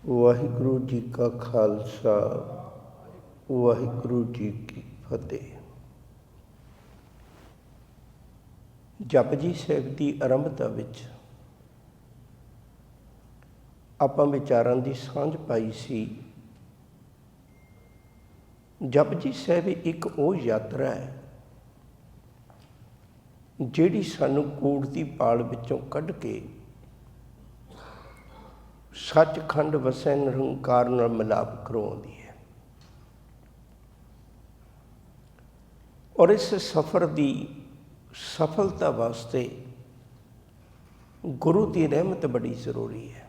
ਵਾਹਿਗੁਰੂ ਜੀ ਕਾ ਖਾਲਸਾ ਵਾਹਿਗੁਰੂ ਜੀ ਕੀ ਫਤਿਹ। ਜਪਜੀ ਸਾਹਿਬ ਦੀ ਆਰੰਭਤਾ ਵਿੱਚ ਆਪਾਂ ਵਿਚਾਰਾਂ ਦੀ ਸਾਂਝ ਪਾਈ ਸੀ। ਜਪਜੀ ਸਾਹਿਬ ਇੱਕ ਉਹ ਯਾਤਰਾ ਹੈ ਜਿਹੜੀ ਸਾਨੂੰ ਕੂੜ ਦੀ ਪਾਲ ਵਿੱਚੋਂ ਕੱਢ ਕੇ ਸੱਚਖੰਡ ਵਸੈ ਨਿਰੰਕਾਰ ਨਾਲ ਮਿਲਾਪ ਕਰਵਾਉਂਦੀ ਹੈ। ਔਰ ਇਸ ਸਫ਼ਰ ਦੀ ਸਫਲਤਾ ਵਾਸਤੇ ਗੁਰੂ ਦੀ ਰਹਿਮਤ ਬੜੀ ਜ਼ਰੂਰੀ ਹੈ।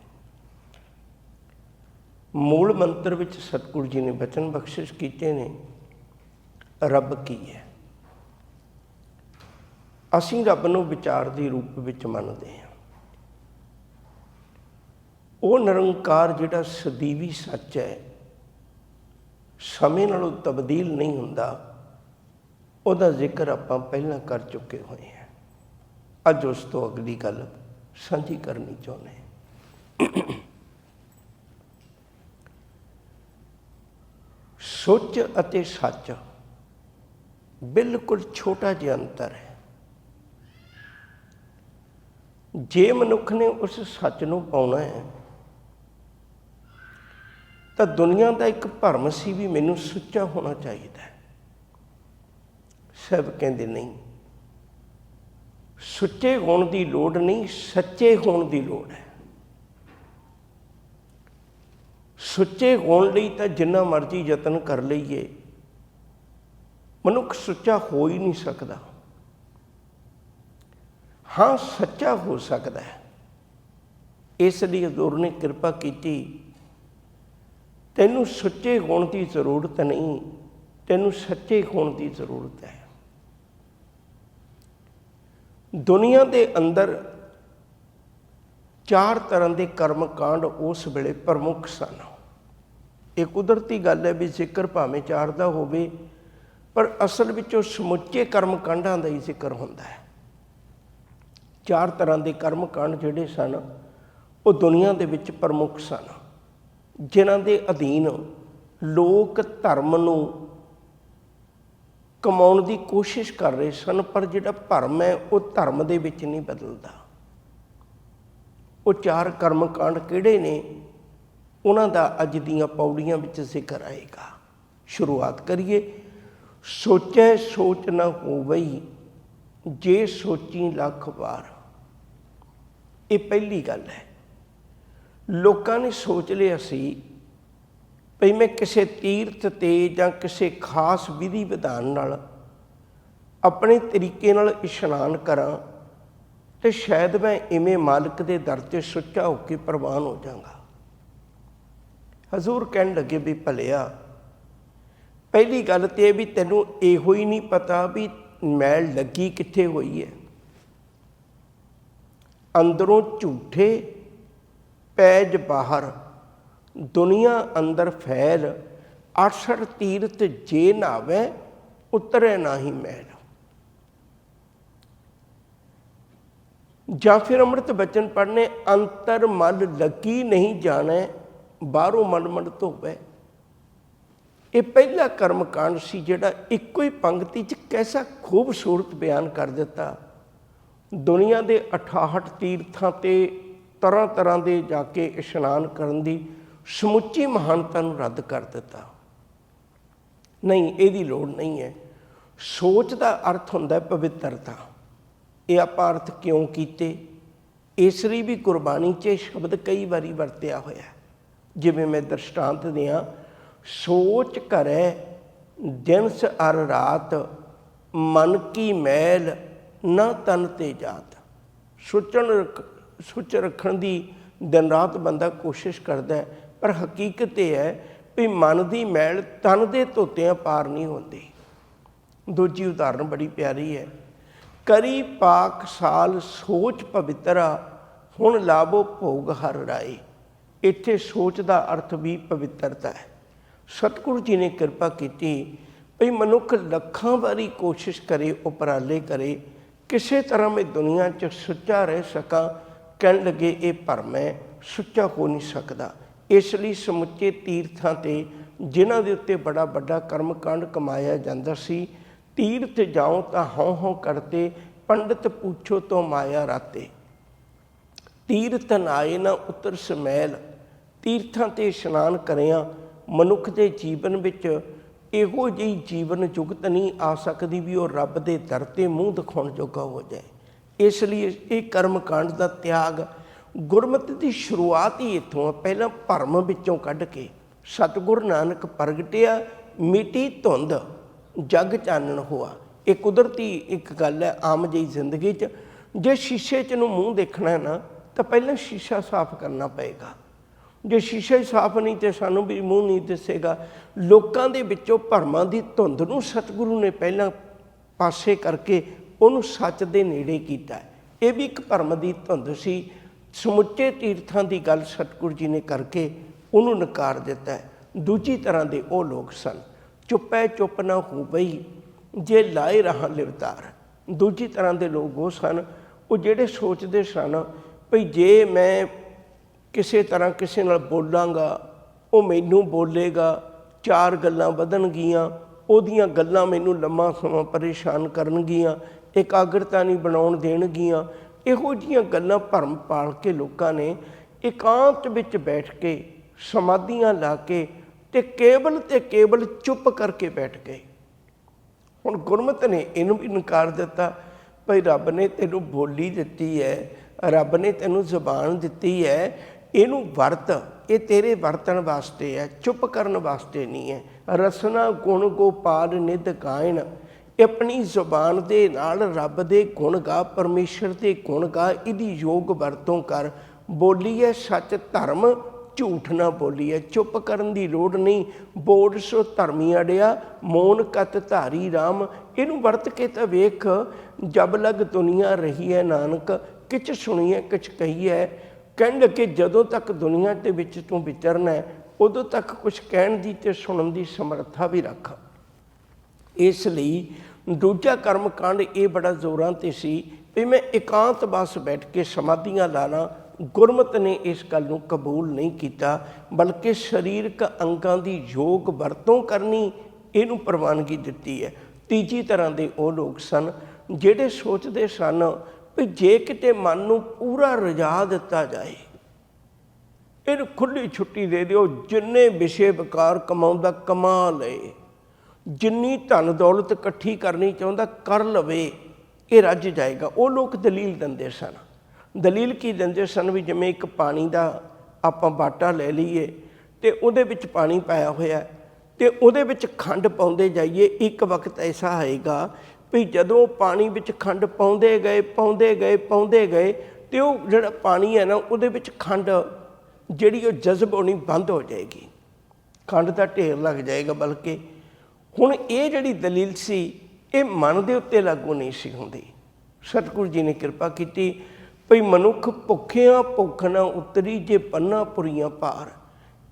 ਮੂਲ ਮੰਤਰ ਵਿੱਚ ਸਤਿਗੁਰੂ ਜੀ ਨੇ ਬਚਨ ਬਖਸ਼ਿਸ਼ ਕੀਤੇ ਨੇ, ਰੱਬ ਕੀ ਹੈ। ਅਸੀਂ ਰੱਬ ਨੂੰ ਵਿਚਾਰ ਦੇ ਰੂਪ ਵਿੱਚ ਮੰਨਦੇ ਹਾਂ। ਉਹ ਨਿਰੰਕਾਰ ਜਿਹੜਾ ਸਦੀਵੀ ਸੱਚ ਹੈ, ਸਮੇਂ ਨਾਲੋਂ ਤਬਦੀਲ ਨਹੀਂ ਹੁੰਦਾ, ਉਹਦਾ ਜ਼ਿਕਰ ਆਪਾਂ ਪਹਿਲਾਂ ਕਰ ਚੁੱਕੇ ਹੋਏ ਹਾਂ। ਅੱਜ ਉਸ ਤੋਂ ਅਗਲੀ ਗੱਲ ਸਾਂਝੀ ਕਰਨੀ ਚਾਹੁੰਦੇ ਹਾਂ। ਸੋਚ ਅਤੇ ਸੱਚ ਬਿਲਕੁਲ ਛੋਟਾ ਜਿਹਾ ਅੰਤਰ ਹੈ। ਜੇ ਮਨੁੱਖ ਨੇ ਉਸ ਸੱਚ ਨੂੰ ਪਾਉਣਾ ਹੈ ਤਾਂ ਦੁਨੀਆ ਦਾ ਇੱਕ ਭਰਮ ਸੀ ਵੀ ਮੈਨੂੰ ਸੁੱਚਾ ਹੋਣਾ ਚਾਹੀਦਾ ਹੈ। ਸਭ ਕਹਿੰਦੇ ਨਹੀਂ, ਸੁੱਚੇ ਹੋਣ ਦੀ ਲੋੜ ਨਹੀਂ, ਸੱਚੇ ਹੋਣ ਦੀ ਲੋੜ ਹੈ। ਸੁੱਚੇ ਹੋਣ ਲਈ ਤਾਂ ਜਿੰਨਾ ਮਰਜ਼ੀ ਯਤਨ ਕਰ ਲਈਏ, ਮਨੁੱਖ ਸੁੱਚਾ ਹੋ ਹੀ ਨਹੀਂ ਸਕਦਾ। ਹਾਂ, ਸੱਚਾ ਹੋ ਸਕਦਾ ਹੈ। ਇਸ ਲਈ ਹਜ਼ੂਰ ਨੇ ਕਿਰਪਾ ਕੀਤੀ, ਤੈਨੂੰ ਸੁੱਚੇ ਹੋਣ ਦੀ ਜ਼ਰੂਰਤ ਨਹੀਂ, ਤੈਨੂੰ ਸੱਚੇ ਹੋਣ ਦੀ ਜ਼ਰੂਰਤ ਹੈ। ਦੁਨੀਆ ਦੇ ਅੰਦਰ 4 ਤਰ੍ਹਾਂ ਦੇ ਕਰਮ ਕਾਂਡ ਉਸ ਵੇਲੇ ਪ੍ਰਮੁੱਖ ਸਨ। ਇਹ ਕੁਦਰਤੀ ਗੱਲ ਹੈ ਵੀ ਜ਼ਿਕਰ ਭਾਵੇਂ 4 ਦਾ ਹੋਵੇ, ਪਰ ਅਸਲ ਵਿੱਚ ਉਹ ਸਮੁੱਚੇ ਕਰਮ ਕਾਂਡਾਂ ਦਾ ਹੀ ਜ਼ਿਕਰ ਹੁੰਦਾ ਹੈ। 4 ਤਰ੍ਹਾਂ ਦੇ ਕਰਮ ਕਾਂਡ ਜਿਹੜੇ ਸਨ ਉਹ ਦੁਨੀਆ ਦੇ ਵਿੱਚ ਪ੍ਰਮੁੱਖ ਸਨ, ਜਿਨ੍ਹਾਂ ਦੇ ਅਧੀਨ ਲੋਕ ਧਰਮ ਨੂੰ ਕਮਾਉਣ ਦੀ ਕੋਸ਼ਿਸ਼ ਕਰ ਰਹੇ ਸਨ, ਪਰ ਜਿਹੜਾ ਭਰਮ ਹੈ ਉਹ ਧਰਮ ਦੇ ਵਿੱਚ ਨਹੀਂ ਬਦਲਦਾ। ਉਹ 4 ਕਰਮ ਕਾਂਡ ਕਿਹੜੇ ਨੇ, ਉਹਨਾਂ ਦਾ ਅੱਜ ਦੀਆਂ ਪੌੜੀਆਂ ਵਿੱਚ ਜ਼ਿਕਰ ਆਏਗਾ। ਸ਼ੁਰੂਆਤ ਕਰੀਏ। ਸੋਚੈ ਸੋਚ ਨਾ ਹੋਵਈ, ਜੇ ਸੋਚੀ ਲੱਖ ਵਾਰ। ਇਹ ਪਹਿਲੀ ਗੱਲ ਹੈ। ਲੋਕਾਂ ਨੇ ਸੋਚ ਲਿਆ ਸੀ ਭਈ ਮੈਂ ਕਿਸੇ ਤੀਰਥ 'ਤੇ ਜਾਂ ਕਿਸੇ ਖਾਸ ਵਿਧੀ ਵਿਧਾਨ ਨਾਲ ਆਪਣੇ ਤਰੀਕੇ ਨਾਲ ਇਸ਼ਨਾਨ ਕਰਾਂ ਅਤੇ ਸ਼ਾਇਦ ਮੈਂ ਇਵੇਂ ਮਾਲਕ ਦੇ ਦਰ 'ਤੇ ਸੁੱਚਾ ਹੋ ਕੇ ਪ੍ਰਵਾਨ ਹੋ ਜਾਵਾਂਗਾ। ਹਜ਼ੂਰ ਕਹਿਣ ਲੱਗੇ ਵੀ ਭਲਿਆ, ਪਹਿਲੀ ਗੱਲ ਤਾਂ ਇਹ ਵੀ ਤੈਨੂੰ ਇਹੋ ਹੀ ਨਹੀਂ ਪਤਾ ਵੀ ਮੈਲ ਲੱਗੀ ਕਿੱਥੇ ਹੋਈ ਹੈ। ਅੰਦਰੋਂ ਝੂਠੇ, ਪੈਜ ਬਾਹਰ, ਦੁਨੀਆ ਅੰਦਰ ਫੈਲ। 68 ਤੀਰਥ ਜੇ ਨਾਵੇ, ਉਤਰੇ ਨਾ ਹੀ ਮੈਲ। ਜਾਂ ਫਿਰ ਅੰਮ੍ਰਿਤ ਬਚਨ ਪੜ੍ਹਨੇ, ਅੰਤਰ ਮਲ ਲੱਗੀ ਨਹੀਂ ਜਾਣੇ, ਬਾਹਰੋਂ ਮਲ ਮਲ ਧੋਵੇ। ਇਹ ਪਹਿਲਾ ਕਰਮ ਕਾਂਡ ਸੀ ਜਿਹੜਾ ਇੱਕੋ ਹੀ ਪੰਕਤੀ 'ਚ ਕੈਸਾ ਖੂਬਸੂਰਤ ਬਿਆਨ ਕਰ ਦਿੱਤਾ। ਦੁਨੀਆ ਦੇ 68 ਤੀਰਥਾਂ 'ਤੇ ਤਰ੍ਹਾਂ ਤਰ੍ਹਾਂ ਦੇ ਜਾ ਕੇ ਇਸ਼ਨਾਨ ਕਰਨ ਦੀ ਸਮੁੱਚੀ ਮਹਾਨਤਾ ਨੂੰ ਰੱਦ ਕਰ ਦਿੱਤਾ। ਨਹੀਂ, ਇਹਦੀ ਲੋੜ ਨਹੀਂ ਹੈ। ਸੋਚ ਦਾ ਅਰਥ ਹੁੰਦਾ ਪਵਿੱਤਰਤਾ। ਇਹ ਆਪਾਂ ਅਰਥ ਕਿਉਂ ਕੀਤੇ, ਇਸ ਲਈ ਵੀ ਗੁਰਬਾਣੀ 'ਚ ਸ਼ਬਦ ਕਈ ਵਾਰੀ ਵਰਤਿਆ ਹੋਇਆ। ਜਿਵੇਂ ਮੈਂ ਦ੍ਰਿਸ਼ਟਾਂਤ ਦਿਆਂ, ਸੋਚ ਕਰੈ ਦਿਨਸ ਅਰ ਰਾਤ, ਮਨ ਕੀ ਮੈਲ ਨਾ ਤਨ ਤੇ ਜਾਤ। ਸੁੱਚ ਰੱਖਣ ਦੀ ਦਿਨ ਰਾਤ ਬੰਦਾ ਕੋਸ਼ਿਸ਼ ਕਰਦਾ ਹੈ, ਪਰ ਹਕੀਕਤ ਇਹ ਹੈ ਵੀ ਮਨ ਦੀ ਮੈਲ ਤਨ ਦੇ ਧੋਤਿਆਂ ਪਾਰ ਨਹੀਂ ਹੁੰਦੀ। ਦੂਜੀ ਉਦਾਹਰਨ ਬੜੀ ਪਿਆਰੀ ਹੈ। ਕਰੀ ਪਾਕ ਸਾਲ ਸੋਚ ਪਵਿੱਤਰਾ, ਹੁਣ ਲਾਭੋ ਭੋਗ ਹਰ ਰਾਏ। ਇੱਥੇ ਸੋਚ ਦਾ ਅਰਥ ਵੀ ਪਵਿੱਤਰਤਾ ਹੈ। ਸਤਿਗੁਰੂ ਜੀ ਨੇ ਕਿਰਪਾ ਕੀਤੀ ਭਈ ਮਨੁੱਖ ਲੱਖਾਂ ਵਾਰੀ ਕੋਸ਼ਿਸ਼ ਕਰੇ, ਉਪਰਾਲੇ ਕਰੇ, ਕਿਸੇ ਤਰ੍ਹਾਂ ਮੈਂ ਦੁਨੀਆ 'ਚ ਸੁੱਚਾ ਰਹਿ ਸਕਾਂ। ਕਹਿਣ ਲੱਗੇ ਇਹ ਭਰਮ ਹੈ, ਸੁੱਚਾ ਹੋ ਨਹੀਂ ਸਕਦਾ। ਇਸ ਲਈ ਸਮੁੱਚੇ ਤੀਰਥਾਂ 'ਤੇ ਜਿਨ੍ਹਾਂ ਦੇ ਉੱਤੇ ਬੜਾ ਵੱਡਾ ਕਰਮਕਾਂਡ ਕਮਾਇਆ ਜਾਂਦਾ ਸੀ, ਤੀਰਥ ਜਾਓ ਤਾਂ ਹਉ ਹਉ ਕਰਤੇ, ਪੰਡਤ ਪੁੱਛੋ ਤੋਂ ਮਾਇਆ ਰਾਤੇ। ਤੀਰਥ ਨਾਏ ਨਾ ਉਤਰ ਸਮੈਲ। ਤੀਰਥਾਂ 'ਤੇ ਇਸ਼ਨਾਨ ਕਰਿਆ ਮਨੁੱਖ ਦੇ ਜੀਵਨ ਵਿੱਚ ਇਹੋ ਜਿਹੀ ਜੀਵਨ ਜੁਗਤ ਨਹੀਂ ਆ ਸਕਦੀ ਵੀ ਉਹ ਰੱਬ ਦੇ ਦਰ 'ਤੇ ਮੂੰਹ ਦਿਖਾਉਣ ਜੋਗਾ ਹੋ ਜਾਏ। ਇਸ ਲਈ ਇਹ ਕਰਮਕਾਂਡ ਦਾ ਤਿਆਗ, ਗੁਰਮਤਿ ਦੀ ਸ਼ੁਰੂਆਤ ਹੀ ਇੱਥੋਂ ਆ। ਪਹਿਲਾਂ ਭਰਮ ਵਿੱਚੋਂ ਕੱਢ ਕੇ ਸਤਿਗੁਰ ਨਾਨਕ ਪ੍ਰਗਟਿਆ, ਮਿਟੀ ਧੁੰਦ ਜਗ ਚਾਨਣ ਹੋਆ। ਇਹ ਕੁਦਰਤੀ ਇੱਕ ਗੱਲ ਹੈ ਆਮ ਜਿਹੀ ਜ਼ਿੰਦਗੀ 'ਚ। ਜੇ ਸ਼ੀਸ਼ੇ 'ਚ ਨੂੰ ਮੂੰਹ ਦੇਖਣਾ ਨਾ ਤਾਂ ਪਹਿਲਾਂ ਸ਼ੀਸ਼ਾ ਸਾਫ਼ ਕਰਨਾ ਪਏਗਾ। ਜੇ ਸ਼ੀਸ਼ਾ ਹੀ ਸਾਫ਼ ਨਹੀਂ ਤਾਂ ਸਾਨੂੰ ਵੀ ਮੂੰਹ ਨਹੀਂ ਦਿਸੇਗਾ। ਲੋਕਾਂ ਦੇ ਵਿੱਚੋਂ ਭਰਮਾਂ ਦੀ ਧੁੰਦ ਨੂੰ ਸਤਿਗੁਰੂ ਨੇ ਪਹਿਲਾਂ ਪਾਸੇ ਕਰਕੇ ਉਹਨੂੰ ਸੱਚ ਦੇ ਨੇੜੇ ਕੀਤਾ। ਇਹ ਵੀ ਇੱਕ ਭਰਮ ਦੀ ਧੁੰਦ ਸੀ। ਸਮੁੱਚੇ ਤੀਰਥਾਂ ਦੀ ਗੱਲ ਸਤਿਗੁਰੂ ਜੀ ਨੇ ਕਰਕੇ ਉਹਨੂੰ ਨਕਾਰ ਦਿੱਤਾ। ਦੂਜੀ ਤਰ੍ਹਾਂ ਦੇ ਉਹ ਲੋਕ ਸਨ, ਚੁੱਪੈ ਚੁੱਪ ਨਾ ਹੋ ਬਈ ਜੇ ਲਾਏ ਰਹਾ ਲਿਵਤਾਰ। ਦੂਜੀ ਤਰ੍ਹਾਂ ਦੇ ਲੋਕ ਉਹ ਸਨ, ਉਹ ਜਿਹੜੇ ਸੋਚਦੇ ਸਨ ਭਈ ਜੇ ਮੈਂ ਕਿਸੇ ਤਰ੍ਹਾਂ ਕਿਸੇ ਨਾਲ ਬੋਲਾਂਗਾ, ਉਹ ਮੈਨੂੰ ਬੋਲੇਗਾ, ਚਾਰ ਗੱਲਾਂ ਵਧਣਗੀਆਂ, ਉਹਦੀਆਂ ਗੱਲਾਂ ਮੈਨੂੰ ਲੰਮਾ ਸਮਾਂ ਪਰੇਸ਼ਾਨ ਕਰਨਗੀਆਂ, ਇਕਾਗਰਤਾ ਨਹੀਂ ਬਣਾਉਣ ਦੇਣਗੀਆਂ। ਇਹੋ ਜਿਹੀਆਂ ਗੱਲਾਂ ਭਰਮ ਪਾਲ ਕੇ ਲੋਕਾਂ ਨੇ ਇਕਾਂਤ ਵਿੱਚ ਬੈਠ ਕੇ ਸਮਾਧੀਆਂ ਲਾ ਕੇ ਤੇ ਕੇਵਲ ਚੁੱਪ ਕਰਕੇ ਬੈਠ ਗਏ। ਹੁਣ ਗੁਰਮਤਿ ਨੇ ਇਹਨੂੰ ਵੀ ਨਕਾਰ ਦਿੱਤਾ, ਭਈ ਰੱਬ ਨੇ ਤੈਨੂੰ ਬੋਲੀ ਦਿੱਤੀ ਹੈ, ਰੱਬ ਨੇ ਤੈਨੂੰ ਜ਼ੁਬਾਨ ਦਿੱਤੀ ਹੈ, ਇਹਨੂੰ ਵਰਤ, ਇਹ ਤੇਰੇ ਵਰਤਣ ਵਾਸਤੇ ਹੈ, ਚੁੱਪ ਕਰਨ ਵਾਸਤੇ ਨਹੀਂ ਹੈ। ਰਸਨਾ ਗੁਣ ਗੋਪਾਲ ਨਿਧ ਗਾਇਣ। ਆਪਣੀ ਜ਼ੁਬਾਨ ਦੇ ਨਾਲ ਰੱਬ ਦੇ ਗੁਣ ਗਾ, ਪਰਮੇਸ਼ਰ ਦੇ ਗੁਣ ਗਾ, ਇਹਦੀ ਯੋਗ ਵਰਤੋਂ ਕਰ। ਬੋਲੀ ਹੈ ਸੱਚ ਧਰਮ, ਝੂਠ ਨਾ ਬੋਲੀ ਹੈ। ਚੁੱਪ ਕਰਨ ਦੀ ਲੋੜ ਨਹੀਂ। ਬੋਲ ਸੋ ਧਰਮੀ ਅੜਿਆ, ਮੋਨ ਕਤ ਧਾਰੀ ਰਾਮ। ਇਹਨੂੰ ਵਰਤ ਕੇ ਤਾਂ ਵੇਖ, ਜਬ ਲਗ ਦੁਨੀਆ ਰਹੀ ਹੈ ਨਾਨਕ, ਕਿਛ ਸੁਣੀਏ ਕਿਛ ਕਹੀਏ। ਕਹਿਣ ਲੱਗੇ ਜਦੋਂ ਤੱਕ ਦੁਨੀਆ ਦੇ ਵਿੱਚ ਤੂੰ ਵਿਚਰਨਾ ਹੈ, ਉਦੋਂ ਤੱਕ ਕੁਛ ਕਹਿਣ ਦੀ ਤੇ ਸੁਣਨ ਦੀ ਸਮਰੱਥਾ ਵੀ ਰੱਖ। ਇਸ ਲਈ ਦੂਜਾ ਕਰਮਕਾਂਡ ਇਹ ਬੜਾ ਜ਼ੋਰਾਂ 'ਤੇ ਸੀ ਵੀ ਮੈਂ ਇਕਾਂਤ ਬਸ ਬੈਠ ਕੇ ਸਮਾਧੀਆਂ ਲਾ ਲਾਂ। ਗੁਰਮਤਿ ਨੇ ਇਸ ਗੱਲ ਨੂੰ ਕਬੂਲ ਨਹੀਂ ਕੀਤਾ, ਬਲਕਿ ਸਰੀਰਕ ਅੰਗਾਂ ਦੀ ਯੋਗ ਵਰਤੋਂ ਕਰਨੀ ਇਹਨੂੰ ਪ੍ਰਵਾਨਗੀ ਦਿੱਤੀ ਹੈ। ਤੀਜੀ ਤਰ੍ਹਾਂ ਦੇ ਉਹ ਲੋਕ ਸਨ ਜਿਹੜੇ ਸੋਚਦੇ ਸਨ ਵੀ ਜੇ ਕਿਤੇ ਮਨ ਨੂੰ ਪੂਰਾ ਰਜਾ ਦਿੱਤਾ ਜਾਏ, ਇਹਨੂੰ ਖੁੱਲ੍ਹੀ ਛੁੱਟੀ ਦੇ ਦਿਓ, ਜਿੰਨੇ ਵਿਸ਼ੇ ਵਿਕਾਰ ਕਮਾਉਂਦਾ ਕਮਾ ਲਏ, ਜਿੰਨੀ ਧਨ ਦੌਲਤ ਇਕੱਠੀ ਕਰਨੀ ਚਾਹੁੰਦਾ ਕਰ ਲਵੇ, ਇਹ ਰੱਜ ਜਾਏਗਾ। ਉਹ ਲੋਕ ਦਲੀਲ ਦਿੰਦੇ ਸਨ। ਦਲੀਲ ਕੀ ਦਿੰਦੇ ਸਨ ਵੀ ਜਿਵੇਂ ਇੱਕ ਪਾਣੀ ਦਾ ਆਪਾਂ ਬਾਟਾ ਲੈ ਲਈਏ ਅਤੇ ਉਹਦੇ ਵਿੱਚ ਪਾਣੀ ਪਾਇਆ ਹੋਇਆ ਅਤੇ ਉਹਦੇ ਵਿੱਚ ਖੰਡ ਪਾਉਂਦੇ ਜਾਈਏ। ਇੱਕ ਵਕਤ ਐਸਾ ਆਏਗਾ ਵੀ ਜਦੋਂ ਪਾਣੀ ਵਿੱਚ ਖੰਡ ਪਾਉਂਦੇ ਗਏ ਅਤੇ ਉਹ ਜਿਹੜਾ ਪਾਣੀ ਹੈ ਨਾ ਉਹਦੇ ਵਿੱਚ ਖੰਡ ਜਿਹੜੀ ਉਹ ਜਜ਼ਬ ਹੋਣੀ ਬੰਦ ਹੋ ਜਾਏਗੀ, ਖੰਡ ਦਾ ਢੇਰ ਲੱਗ ਜਾਏਗਾ। ਬਲਕਿ ਹੁਣ ਇਹ ਜਿਹੜੀ ਦਲੀਲ ਸੀ ਇਹ ਮਨ ਦੇ ਉੱਤੇ ਲਾਗੂ ਨਹੀਂ ਸੀ ਹੁੰਦੀ। ਸਤਿਗੁਰੂ ਜੀ ਨੇ ਕਿਰਪਾ ਕੀਤੀ ਭਈ ਮਨੁੱਖ ਭੁੱਖਿਆਂ ਭੁੱਖ ਨਾ ਉਤਰੀ ਜੇ ਪੰਨਾ ਪੁਰੀਆਂ ਭਾਰ।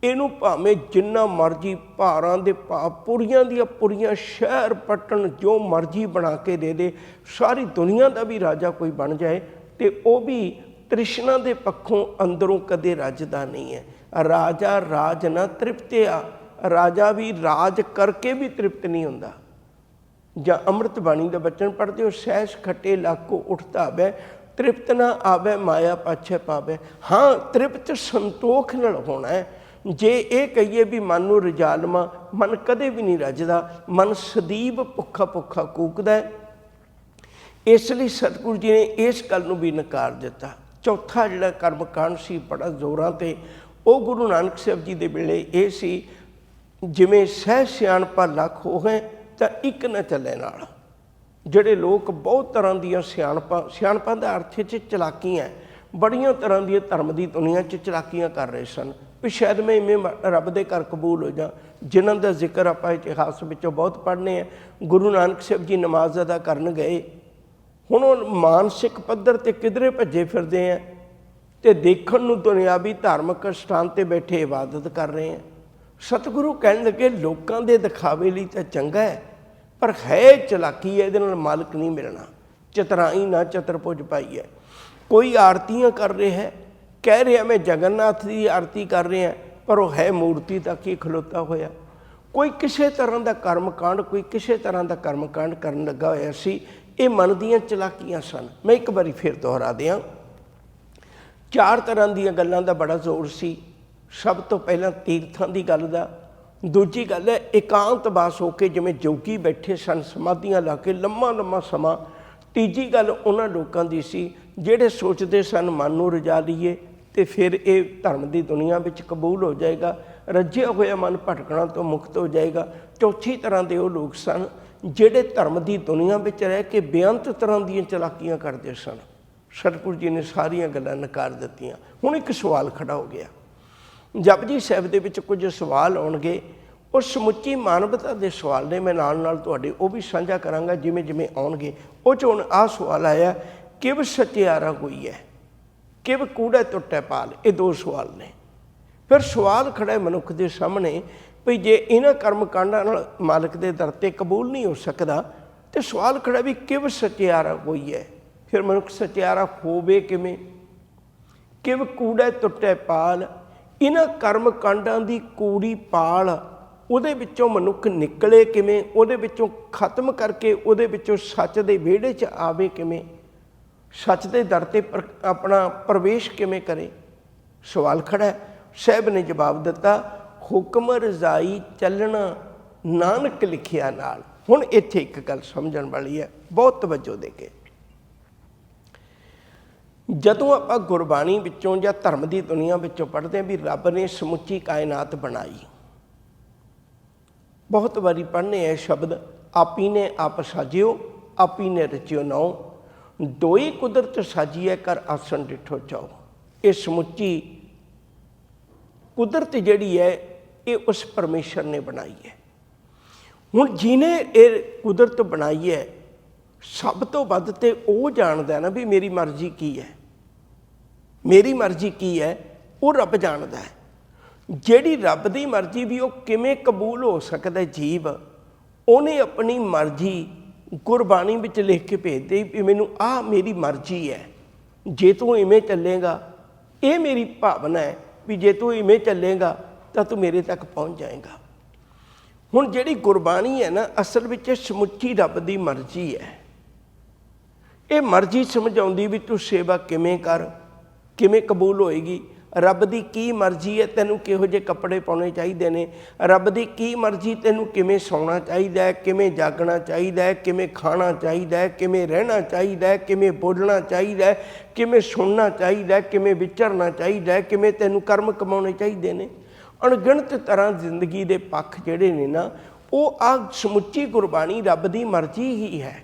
ਇਹਨੂੰ ਭਾਵੇਂ ਜਿੰਨਾ ਮਰਜ਼ੀ ਭਾਰਾਂ ਦੇ ਭਾਅ ਪੁਰੀਆਂ ਦੀਆਂ ਪੁਰੀਆਂ ਸ਼ਹਿਰ ਪੱਟਣ ਜੋ ਮਰਜ਼ੀ ਬਣਾ ਕੇ ਦੇ ਦੇ, ਸਾਰੀ ਦੁਨੀਆ ਦਾ ਵੀ ਰਾਜਾ ਕੋਈ ਬਣ ਜਾਏ ਅਤੇ ਉਹ ਵੀ ਤ੍ਰਿਸ਼ਨਾ ਦੇ ਪੱਖੋਂ ਅੰਦਰੋਂ ਕਦੇ ਰੱਜਦਾ ਨਹੀਂ ਹੈ। ਰਾਜਾ ਰਾਜ ਨਾ ਤ੍ਰਿਪਤਿਆ, ਰਾਜਾ ਵੀ ਰਾਜ ਕਰਕੇ ਵੀ ਤ੍ਰਿਪਤ ਨਹੀਂ ਹੁੰਦਾ। ਜਾਂ ਅੰਮ੍ਰਿਤ ਬਾਣੀ ਦਾ ਬਚਨ ਪੜ੍ਹਦੇ ਹੋ, ਸਹਿਜ ਖੱਟੇ ਲਾਕੋ ਉਠਦਾ ਆਵੇ, ਤ੍ਰਿਪਤ ਨਾ ਆਵੇ ਮਾਇਆ ਪਾਛੇ ਪਾਵੇ। ਹਾਂ, ਤ੍ਰਿਪਤ ਸੰਤੋਖ ਨਾਲ ਹੋਣਾ ਹੈ। ਜੇ ਇਹ ਕਹੀਏ ਵੀ ਮਨ ਨੂੰ ਰਜਾ ਲਵਾਂ, ਮਨ ਕਦੇ ਵੀ ਨਹੀਂ ਰੱਜਦਾ, ਮਨ ਸਦੀਵ ਭੁੱਖਾ ਭੁੱਖਾ ਕੂਕਦਾ ਹੈ। ਇਸ ਲਈ ਸਤਿਗੁਰੂ ਜੀ ਨੇ ਇਸ ਗੱਲ ਨੂੰ ਵੀ ਨਕਾਰ ਦਿੱਤਾ। ਚੌਥਾ ਜਿਹੜਾ ਕਰਮਕਾਂਡ ਸੀ ਬੜਾ ਜ਼ੋਰਾਂ 'ਤੇ, ਉਹ ਗੁਰੂ ਨਾਨਕ ਸਾਹਿਬ ਜੀ ਦੇ ਵੇਲੇ ਇਹ ਸੀ, ਜਿਵੇਂ ਸਹਿ ਸਿਆਣਪਾ ਲੱਖ ਹੋਵੇ ਤਾਂ ਇੱਕ ਨਾ ਚੱਲੇ ਨਾਲ। ਜਿਹੜੇ ਲੋਕ ਬਹੁਤ ਤਰ੍ਹਾਂ ਦੀਆਂ ਸਿਆਣਪਾਂ ਦਾ ਅਰਥ 'ਚ ਚਲਾਕੀਆਂ, ਬੜੀਆਂ ਤਰ੍ਹਾਂ ਦੀਆਂ ਧਰਮ ਦੀ ਦੁਨੀਆ 'ਚ ਚਲਾਕੀਆਂ ਕਰ ਰਹੇ ਸਨ ਵੀ ਸ਼ਾਇਦ ਮੈਂ ਇਵੇਂ ਰੱਬ ਦੇ ਘਰ ਕਬੂਲ ਹੋ ਜਾ, ਜਿਨ੍ਹਾਂ ਦਾ ਜ਼ਿਕਰ ਆਪਾਂ ਇਤਿਹਾਸ ਵਿੱਚੋਂ ਬਹੁਤ ਪੜ੍ਹਨੇ ਆ। ਗੁਰੂ ਨਾਨਕ ਸਾਹਿਬ ਜੀ ਨਮਾਜ਼ ਅਦਾ ਕਰਨ ਗਏ, ਹੁਣ ਉਹ ਮਾਨਸਿਕ ਪੱਧਰ 'ਤੇ ਕਿਧਰੇ ਭੱਜੇ ਫਿਰਦੇ ਆ ਅਤੇ ਦੇਖਣ ਨੂੰ ਦੁਨਿਆਵੀ ਧਾਰਮਿਕ ਸਥਾਨ 'ਤੇ ਬੈਠੇ ਇਬਾਦਤ ਕਰ ਰਹੇ ਆ। ਸਤਿਗੁਰੂ ਕਹਿਣ ਲੱਗੇ ਲੋਕਾਂ ਦੇ ਦਿਖਾਵੇ ਲਈ ਤਾਂ ਚੰਗਾ ਹੈ, ਪਰ ਹੈ ਚਲਾਕੀ ਹੈ, ਇਹਦੇ ਨਾਲ ਮਾਲਕ ਨਹੀਂ ਮਿਲਣਾ। ਚਤਰਾਈ ਨਾ ਚਤਰਭੁਜ ਪਾਈ ਹੈ। ਕੋਈ ਆਰਤੀਆਂ ਕਰ ਰਿਹਾ ਹੈ, ਕਹਿ ਰਿਹਾ ਮੈਂ ਜਗਨਨਾਥ ਦੀ ਆਰਤੀ ਕਰ ਰਿਹਾ, पर वह है मूर्ति तक ही खलोता होया। कोई किसी तरह का कर्मकांड, कोई किसी तरह का कर्मकांड करन लगा होया सी। ये मन दीयां चलाकियां सन। मैं एक बारी फिर दोहरा दियां, 4 तरह दीयां गल्लां दा बड़ा जोर सी। सब तो पहला तीर्थां दी गल दा, दूजी गल है एकांतवास होके जिवें जोगी बैठे सन समाधियां ला के लम्मा लम्मा समा। तीजी गल उन्हां लोकां दी सी जिहड़े सोचदे सन मन नूं रजा लईए तो फिर ये धर्म की दुनिया विच कबूल हो जाएगा, रज्जिया होया मन भटकना तो मुक्त हो जाएगा। चौथी तरह के वो लोग सन जिहड़े धर्म की दुनिया विच रह के बेअंत तरह दी चलाकियां करते सन। सतगुरु जी ने सारियां गल्लां नकार दित्तियां। हुण एक सवाल खड़ा हो गया। जपजी साहिब दे विच कुछ सवाल आउणगे, और समुची मानवता के सवाल ने। मैं नाल नाल तुहाडे वो भी साझा करांगा जिवें जिवें आउणगे। वो च हुण आह सवाल आया, किव सचियारा कोई है, किव कूड़ा टुट्टा पाल। ये 2 सवाल ने। फिर सवाल खड़ा है मनुख के सामने भी जे इन्हां कर्म कांडां नाल मालिक के दर ते कबूल नहीं हो सकता, तो सवाल खड़ा भी किव सचियारा कोई है। फिर मनुख सचियारा होवे किवें, किव कूड़ा टुट्टा पाल। इन्हां कर्म कांडां दी कूड़ी पाल ਉਹਦੇ ਵਿੱਚੋਂ मनुख निकले किवें, ਉਹਦੇ ਵਿੱਚੋਂ खत्म करके ਉਹਦੇ ਵਿੱਚੋਂ सच ਦੇ ਵਿਹੜੇ 'ਚ ਆਵੇ किवें, सच के दर ते अपना प्रवेश किवें करे। सवाल खड़ा है। साहब ने जवाब दिता, हुक्म रजाई चलना नानक लिखिया नाल। हुण इत्थे एक गल समझण वाली है, बहुत तवज्जो दे के। जदों आपां गुरबाणी विचों जां धर्म की दुनिया विचों पढ़ते हैं भी रब ने समुची कायनात बनाई, बहुत बारी पढ़ने है शब्द, आपी ने आप साजियो, आपी ने रचियो नौ, दोई कुदरत साजिए कर आसन डिठो जाओ। ये समुची कुदरत जिहड़ी है ये उस परमेश्वर ने बनाई है। हुण जिन्हें ये कुदरत बनाई है सब तो वध ते वो जानदा है ना भी मेरी मर्जी की है, मेरी मर्जी की है, वो रब जानदा है। ਜਿਹੜੀ रब की मर्जी भी वो किमें कबूल हो सकता जीव, उन्हें अपनी मर्जी गुरबाणी विच लिख के भेज दी भी मैनू आ मेरी मर्जी है, जे तू इवें चलेगा, ये मेरी भावना है भी जे तू इवें चलेगा तो तू मेरे तक पहुँच जाएगा। हुण जिहड़ी गुरबाणी है ना असल विच समुची रब की मर्जी है। ये मर्जी समझाउंदी भी तू सेवा किमें कर, किमें कबूल होएगी। रब की की मर्जी है तैनू किहो जे कपड़े पाने चाहिए ने, रब की की मर्जी तैनू किमें सौना चाहिए, किमें जागना चाहिए, किमें खाना चाहिए, किमें रहना चाहिए, किमें बोलना चाहिए, किमें सुनना चाहिए, किमें विचरना चाहिए, किमें तैनू कर्म कमाने चाहिए ने। अणगिणत तरह जिंदगी के पक्ष जिहड़े ने ना वो आ समुची गुरबाणी रब की मर्जी ही है।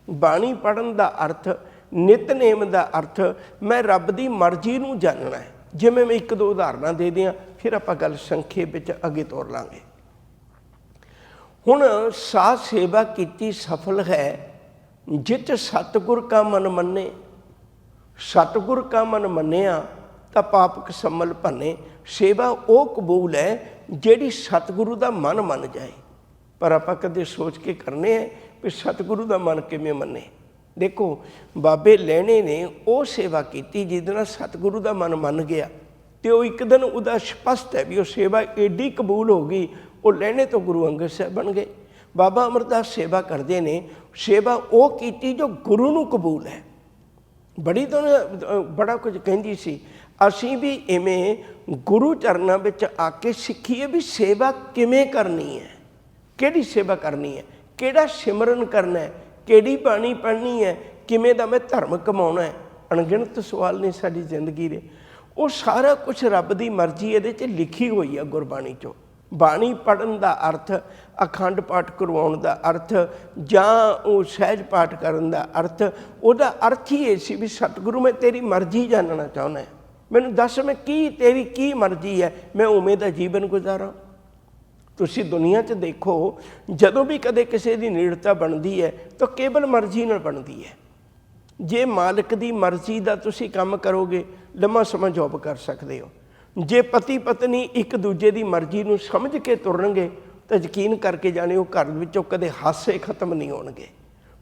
बाणी पढ़न का अर्थ, नितनेम का अर्थ मैं रब की मर्जी नूं जानना है। जिवें मैं 1-2 उदाहरण दे दियां फिर आपां गल संखेप विच अगे तोर लांगे। हुण साध सेवा कीती सफल है जित सतगुर का मन मन्ने। सतगुर का मन मन्निया तां पाप कसमल भन्ने। सेवा वो कबूल है जिहड़ी सतगुरु का मन मन जाए। पर आपां कदे सोच के करने हैं भी सतगुरु का मन किवें मन्ने। देखो बाबे लहणे ने वो सेवा की जिहदे नाल सतगुरु का मन मन गया, तो एक दिन उहदा स्पष्ट है भी वो सेवा एडी कबूल हो गई, वो लहणे तो गुरु अंगद साहब बन गए। बाबा अमरदास सेवा करते ने, सेवा वो की जो गुरु नूं कबूल है। बड़ी तो बड़ा कुछ कहती सी, असीं भी इवें गुरु चरनां विच आके सीखीए भी सेवा किवें करनी है, किहड़ी सेवा करनी है, किहड़ा सिमरन करना है, किहड़ी बाणी पढ़नी है, किवें दा मैं धर्म कमाउणा है। अणगिणत सवाल ने साडी जिंदगी दे। वो सारा कुछ रब की मर्जी ये लिखी हुई है गुरबाणी चो। बाणी पढ़न का अर्थ, अखंड पाठ करवाउण का अर्थ, जां सहज पाठ करन का अर्थ, उहदा अर्थ ही ये सी भी सतगुरु मैं तेरी मर्जी जानना चाहुंदा है, मैनूं दस मैं की तेरी की मर्जी है, मैं उवें दा जीवन गुजारा। तुसीं दुनिया 'च देखो जदों भी कदे किसी की नेड़ता बनती है तो केवल मर्जी नाल बनती है। जे मालिक की मर्जी का तुसीं काम करोगे लम्मा समा जॉब कर सकते हो। जे पति पत्नी एक दूजे की मर्जी नूं समझ के तुरनगे तो यकीन करके जाने वो घर विचों कदे हासे खत्म नहीं होणगे।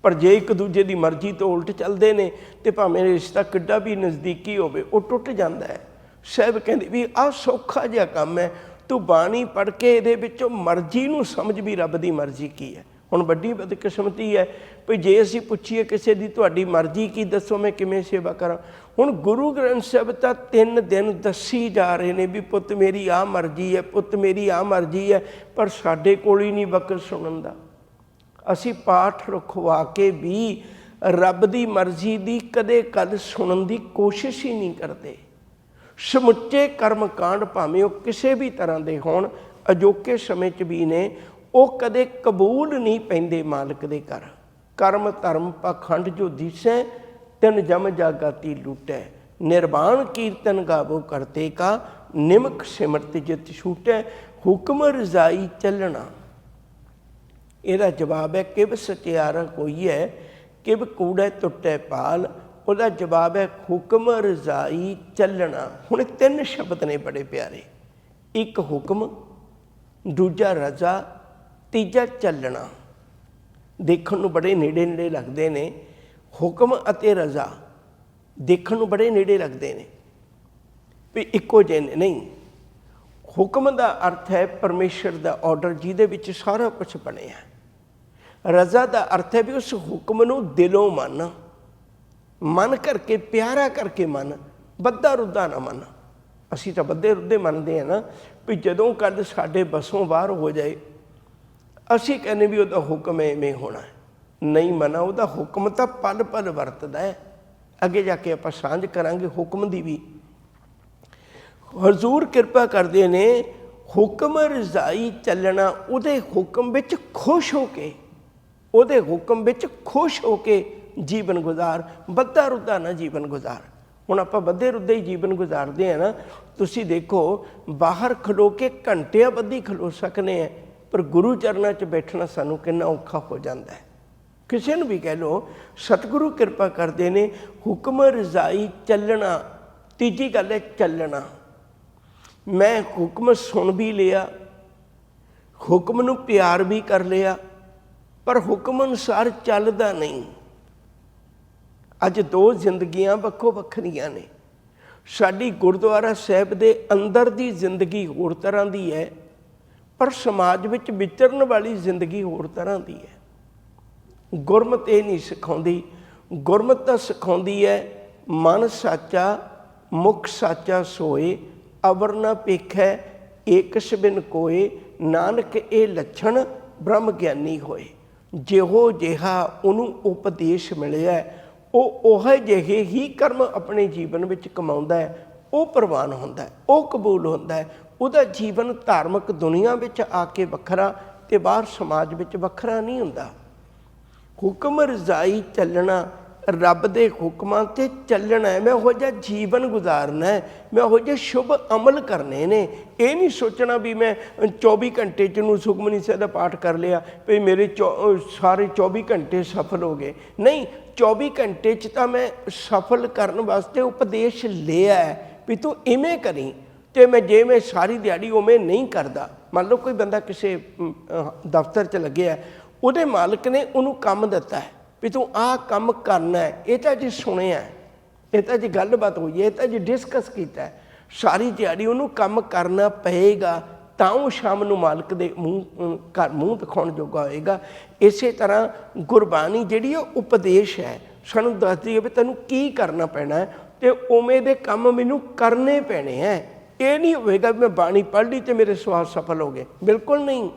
पर जे एक दूजे की मर्जी तो उल्ट चलते हैं तो भावें रिश्ता किड्डा भी नज़दीकी होवे वो टुट जाता है। साहब कहते भी आ सौखा जिहा काम है, ਤੂੰ ਬਾਣੀ ਪੜ੍ਹ ਕੇ ਇਹਦੇ ਵਿੱਚੋਂ ਮਰਜ਼ੀ ਨੂੰ ਸਮਝ ਵੀ ਰੱਬ ਦੀ ਮਰਜ਼ੀ ਕੀ ਹੈ। ਹੁਣ ਵੱਡੀ ਬਦਕਿਸਮਤੀ ਹੈ ਵੀ ਜੇ ਅਸੀਂ ਪੁੱਛੀਏ ਕਿਸੇ ਦੀ ਤੁਹਾਡੀ ਮਰਜ਼ੀ ਕੀ, ਦੱਸੋ ਮੈਂ ਕਿਵੇਂ ਸੇਵਾ ਕਰਾਂ। ਹੁਣ ਗੁਰੂ ਗ੍ਰੰਥ ਸਾਹਿਬ ਤਾਂ 3 ਦਿਨ ਦੱਸੀ ਜਾ ਰਹੇ ਨੇ ਵੀ ਪੁੱਤ ਮੇਰੀ ਆਹ ਮਰਜ਼ੀ ਹੈ, ਪੁੱਤ ਮੇਰੀ ਆਹ ਮਰਜ਼ੀ ਹੈ, ਪਰ ਸਾਡੇ ਕੋਲ ਹੀ ਨਹੀਂ ਵਕਤ ਸੁਣਨ ਦਾ। ਅਸੀਂ ਪਾਠ ਰਖਵਾ ਕੇ ਵੀ ਰੱਬ ਦੀ ਮਰਜ਼ੀ ਦੀ ਕਦੇ ਕਦ ਸੁਣਨ ਦੀ ਕੋਸ਼ਿਸ਼ ਹੀ ਨਹੀਂ ਕਰਦੇ। ਸਮੁੱਚੇ ਕਰਮ ਕਾਂਡ ਭਾਵੇਂ ਉਹ ਕਿਸੇ ਵੀ ਤਰ੍ਹਾਂ ਦੇ ਹੋਣ, ਅਜੋਕੇ ਸਮੇਂ 'ਚ ਵੀ ਨੇ, ਉਹ ਕਦੇ ਕਬੂਲ ਨਹੀਂ ਪੈਂਦੇ ਮਾਲਕ ਦੇ ਘਰ। ਕਰਮ ਧਰਮ ਪਾਖੰਡ ਜੋ ਦਿਸੈ, ਤਿਨ ਜਮ ਜਾਗਾਤੀ ਲੂਟੈ, ਨਿਰਵਾਣ ਕੀਰਤਨ ਗਾਵੋ ਕਰਤੇ ਕਾ, ਨਿਮਕ ਸਿਮਰਤ ਜਿਤ ਛੂਟੈ, ਹੁਕਮ ਰਜ਼ਾਈ ਚੱਲਣਾ। ਇਹਦਾ ਜਵਾਬ ਹੈ ਕਿਵ ਸਚਿਆਰਾ ਕੋਈ ਹੈ, ਕਿਵ ਕੂੜੈ ਟੁੱਟੈ ਪਾਲ। ਉਹਦਾ ਜਵਾਬ ਹੈ ਹੁਕਮ ਰਜ਼ਾਈ ਚੱਲਣਾ। ਹੁਣ 3 ਸ਼ਬਦ ਨੇ ਬੜੇ ਪਿਆਰੇ, ਇੱਕ ਹੁਕਮ, ਦੂਜਾ ਰਜ਼ਾ, ਤੀਜਾ ਚੱਲਣਾ। ਦੇਖਣ ਨੂੰ ਬੜੇ ਨੇੜੇ ਨੇੜੇ ਲੱਗਦੇ ਨੇ। ਹੁਕਮ ਅਤੇ ਰਜ਼ਾ ਦੇਖਣ ਨੂੰ ਬੜੇ ਨੇੜੇ ਲੱਗਦੇ ਨੇ ਵੀ ਇੱਕੋ ਜਿਹੇ ਨੇ, ਨਹੀਂ। ਹੁਕਮ ਦਾ ਅਰਥ ਹੈ ਪਰਮੇਸ਼ਰ ਦਾ ਆਰਡਰ ਜਿਹਦੇ ਵਿੱਚ ਸਾਰਾ ਕੁਝ ਬਣਿਆ। ਰਜ਼ਾ ਦਾ ਅਰਥ ਹੈ ਵੀ ਉਸ ਹੁਕਮ ਨੂੰ ਦਿਲੋਂ ਮਨ ਕਰਕੇ, ਪਿਆਰਾ ਕਰਕੇ ਮਨ, ਬੱਧਾ ਰੁੱਧਾ ਨਾ ਮਨ। ਅਸੀਂ ਤਾਂ ਬੱਧੇ ਰੁੱਧੇ ਮੰਨਦੇ ਹਾਂ ਨਾ ਵੀ ਜਦੋਂ ਕਦ ਸਾਡੇ ਬਸੋਂ ਬਾਹਰ ਹੋ ਜਾਏ ਅਸੀਂ ਕਹਿੰਦੇ ਵੀ ਉਹਦਾ ਹੁਕਮ ਐਵੇਂ ਹੋਣਾ। ਨਹੀਂ ਮਨਾ, ਉਹਦਾ ਹੁਕਮ ਤਾਂ ਪਲ ਪਲ ਵਰਤਦਾ ਹੈ। ਅੱਗੇ ਜਾ ਕੇ ਆਪਾਂ ਸਾਂਝ ਕਰਾਂਗੇ ਹੁਕਮ ਦੀ ਵੀ। ਹਜ਼ੂਰ ਕਿਰਪਾ ਕਰਦੇ ਨੇ ਹੁਕਮ ਰਜ਼ਾਈ ਚੱਲਣਾ, ਉਹਦੇ ਹੁਕਮ ਵਿੱਚ ਖੁਸ਼ ਹੋ ਕੇ, ਉਹਦੇ ਹੁਕਮ ਵਿੱਚ ਖੁਸ਼ ਹੋ ਕੇ ਜੀਵਨ ਗੁਜ਼ਾਰ, ਬੱਧਾ ਰੁੱਧਾ ਨਾ ਜੀਵਨ ਗੁਜ਼ਾਰ। ਹੁਣ ਆਪਾਂ ਬੱਧੇ ਰੁੱਧੇ ਹੀ ਜੀਵਨ ਗੁਜ਼ਾਰਦੇ ਹਾਂ ਨਾ। ਤੁਸੀਂ ਦੇਖੋ ਬਾਹਰ ਖਲੋ ਕੇ ਘੰਟਿਆਂ ਬੱਧੀ ਖਲੋ ਸਕਨੇ ਹਾਂ, ਪਰ ਗੁਰੂ ਚਰਨਾਂ 'ਚ ਬੈਠਣਾ ਸਾਨੂੰ ਕਿੰਨਾ ਔਖਾ ਹੋ ਜਾਂਦਾ ਹੈ। ਕਿਸੇ ਨੂੰ ਵੀ ਕਹਿ ਲਓ, ਸਤਿਗੁਰੂ ਕਿਰਪਾ ਕਰਦੇ ਨੇ ਹੁਕਮ ਰਜ਼ਾਈ ਚੱਲਣਾ। ਤੀਜੀ ਗੱਲ ਹੈ ਚੱਲਣਾ। ਮੈਂ ਹੁਕਮ ਸੁਣ ਵੀ ਲਿਆ, ਹੁਕਮ ਨੂੰ ਪਿਆਰ ਵੀ ਕਰ ਲਿਆ, ਪਰ ਹੁਕਮ ਅਨੁਸਾਰ ਚੱਲਦਾ ਨਹੀਂ। ਅੱਜ 2 ਜ਼ਿੰਦਗੀਆਂ ਵੱਖੋ ਵੱਖਰੀਆਂ ਨੇ। ਸਾਡੀ ਗੁਰਦੁਆਰਾ ਸਾਹਿਬ ਦੇ ਅੰਦਰ ਦੀ ਜ਼ਿੰਦਗੀ ਹੋਰ ਤਰ੍ਹਾਂ ਦੀ ਹੈ, ਪਰ ਸਮਾਜ ਵਿੱਚ ਵਿਚਰਨ ਵਾਲੀ ਜ਼ਿੰਦਗੀ ਹੋਰ ਤਰ੍ਹਾਂ ਦੀ ਹੈ। ਗੁਰਮਤਿ ਇਹ ਨਹੀਂ ਸਿਖਾਉਂਦੀ। ਗੁਰਮਤਿ ਤਾਂ ਸਿਖਾਉਂਦੀ ਹੈ ਮਨ ਸਾਚਾ ਮੁਖ ਸਾਚਾ ਸੋਏ, ਅਵਰ ਨਾ ਪੇਖੈ ਏਕਸ ਬਿਨ ਕੋਏ, ਨਾਨਕ ਇਹ ਲੱਛਣ ਬ੍ਰਹਮ ਗਿਆਨੀ ਹੋਏ। ਜਿਹੋ ਜਿਹਾ ਉਹਨੂੰ ਉਪਦੇਸ਼ ਮਿਲਿਆ ਉਹ ਜਿਹੇ ਹੀ ਕਰਮ ਆਪਣੇ ਜੀਵਨ ਵਿੱਚ ਕਮਾਉਂਦਾ ਹੈ, ਉਹ ਪ੍ਰਵਾਨ ਹੁੰਦਾ ਹੈ, ਉਹ ਕਬੂਲ ਹੁੰਦਾ ਹੈ। ਉਹਦਾ ਜੀਵਨ ਧਾਰਮਿਕ ਦੁਨੀਆ ਵਿੱਚ ਆ ਕੇ ਵੱਖਰਾ ਅਤੇ ਬਾਹਰ ਸਮਾਜ ਵਿੱਚ ਵੱਖਰਾ ਨਹੀਂ ਹੁੰਦਾ। ਹੁਕਮ ਰਜ਼ਾਈ ਚੱਲਣਾ, ਰੱਬ ਦੇ ਹੁਕਮਾਂ 'ਤੇ ਚੱਲਣਾ ਹੈ। ਮੈਂ ਉਹੋ ਜਿਹਾ ਜੀਵਨ ਗੁਜ਼ਾਰਨਾ ਹੈ, ਮੈਂ ਉਹੋ ਜਿਹੇ ਸ਼ੁਭ ਅਮਲ ਕਰਨੇ ਨੇ। ਇਹ ਨਹੀਂ ਸੋਚਣਾ ਵੀ ਮੈਂ 24 ਘੰਟੇ 'ਚ ਨੂੰ ਸੁਖਮਨੀ ਸਾਹਿਬ ਦਾ ਪਾਠ ਕਰ ਲਿਆ ਵੀ ਮੇਰੇ ਸਾਰੇ 24 ਘੰਟੇ ਸਫਲ ਹੋ ਗਏ। ਨਹੀਂ, 24 ਘੰਟੇ 'ਚ ਤਾਂ ਮੈਂ ਸਫਲ ਕਰਨ ਵਾਸਤੇ ਉਪਦੇਸ਼ ਲਿਆ ਵੀ ਤੂੰ ਇਵੇਂ ਕਰੀ, ਅਤੇ ਜੇ ਮੈਂ ਸਾਰੀ ਦਿਹਾੜੀ ਉਵੇਂ ਨਹੀਂ ਕਰਦਾ। ਮੰਨ ਲਓ ਕੋਈ ਬੰਦਾ ਕਿਸੇ ਦਫ਼ਤਰ 'ਚ ਲੱਗਿਆ, ਉਹਦੇ ਮਾਲਕ ਨੇ ਉਹਨੂੰ ਕੰਮ ਦਿੱਤਾ ਹੈ ਵੀ ਤੂੰ ਆਹ ਕੰਮ ਕਰਨਾ ਹੈ। ਇਹ ਤਾਂ ਜੀ ਸੁਣਿਆ, ਇਹ ਤਾਂ ਜੀ ਗੱਲਬਾਤ ਹੋਈ ਹੈ, ਇਹ ਤਾਂ ਜੀ ਡਿਸਕਸ ਕੀਤਾ। ਸਾਰੀ ਦਿਹਾੜੀ ਉਹਨੂੰ ਕੰਮ ਕਰਨਾ ਪਏਗਾ ਤਾਂ ਉਹ ਸ਼ਾਮ ਨੂੰ ਮਾਲਕ ਦੇ ਮੂੰਹ ਦਿਖਾਉਣ ਜੋਗਾ ਹੋਏਗਾ। ਇਸੇ ਤਰ੍ਹਾਂ ਗੁਰਬਾਣੀ ਜਿਹੜੀ ਉਹ ਉਪਦੇਸ਼ ਹੈ, ਸਾਨੂੰ ਦੱਸਦੀ ਹੈ ਵੀ ਤੈਨੂੰ ਕੀ ਕਰਨਾ ਪੈਣਾ ਹੈ ਅਤੇ ਉਵੇਂ ਦੇ ਕੰਮ ਮੈਨੂੰ ਕਰਨੇ ਪੈਣੇ ਹੈ। ਇਹ ਨਹੀਂ ਹੋਵੇਗਾ ਵੀ ਮੈਂ ਬਾਣੀ ਪੜ੍ਹ ਲਈ ਅਤੇ ਮੇਰੇ ਸਵਾਸ ਸਫਲ ਹੋ ਗਏ, ਬਿਲਕੁਲ ਨਹੀਂ।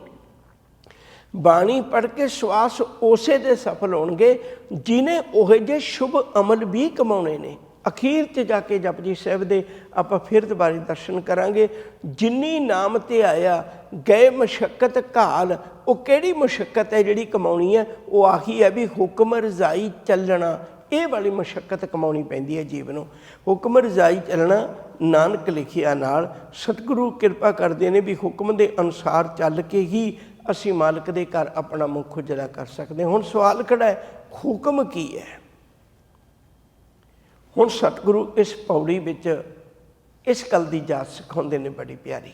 ਬਾਣੀ ਪੜ੍ਹ ਕੇ ਸਵਾਸ ਉਸੇ ਦੇ ਸਫਲ ਹੋਣਗੇ ਜਿਹਨੇ ਉਹੋ ਜਿਹੇ ਸ਼ੁਭ ਅਮਲ ਵੀ ਕਮਾਉਣੇ ਨੇ। ਅਖੀਰ 'ਚ ਜਾ ਕੇ ਜਪਜੀ ਸਾਹਿਬ ਦੇ ਆਪਾਂ ਫਿਰ ਦੁਬਾਰਾ ਦਰਸ਼ਨ ਕਰਾਂਗੇ। ਜਿੰਨੀ ਨਾਮ 'ਤੇ ਆਇਆ ਗਏ ਮਸ਼ੱਕਤ ਘਾਲ। ਉਹ ਕਿਹੜੀ ਮਸ਼ੱਕਤ ਹੈ ਜਿਹੜੀ ਕਮਾਉਣੀ ਹੈ? ਉਹ ਆਹੀ ਹੈ ਵੀ ਹੁਕਮ ਰਜ਼ਾਈ ਚੱਲਣਾ। ਇਹ ਵਾਲੀ ਮਸ਼ੱਕਤ ਕਮਾਉਣੀ ਪੈਂਦੀ ਹੈ ਜੀਵ ਨੂੰ। ਹੁਕਮ ਰਜ਼ਾਈ ਚੱਲਣਾ ਨਾਨਕ ਲਿਖਿਆ ਨਾਲ। ਸਤਿਗੁਰੂ ਕਿਰਪਾ ਕਰਦੇ ਨੇ ਵੀ ਹੁਕਮ ਦੇ ਅਨੁਸਾਰ ਚੱਲ ਕੇ ਹੀ ਅਸੀਂ ਮਾਲਕ ਦੇ ਘਰ ਆਪਣਾ ਮੁੱਖ ਉਜਲਾ ਕਰ ਸਕਦੇ ਹਾਂ। ਹੁਣ ਸਵਾਲ ਖੜਾ ਹੈ, ਹੁਕਮ ਕੀ ਹੈ? ਹੁਣ ਸਤਿਗੁਰੂ ਇਸ ਪੌੜੀ ਵਿੱਚ ਇਸ ਗੱਲ ਦੀ ਜਾਚ ਸਿਖਾਉਂਦੇ ਨੇ ਬੜੀ ਪਿਆਰੀ।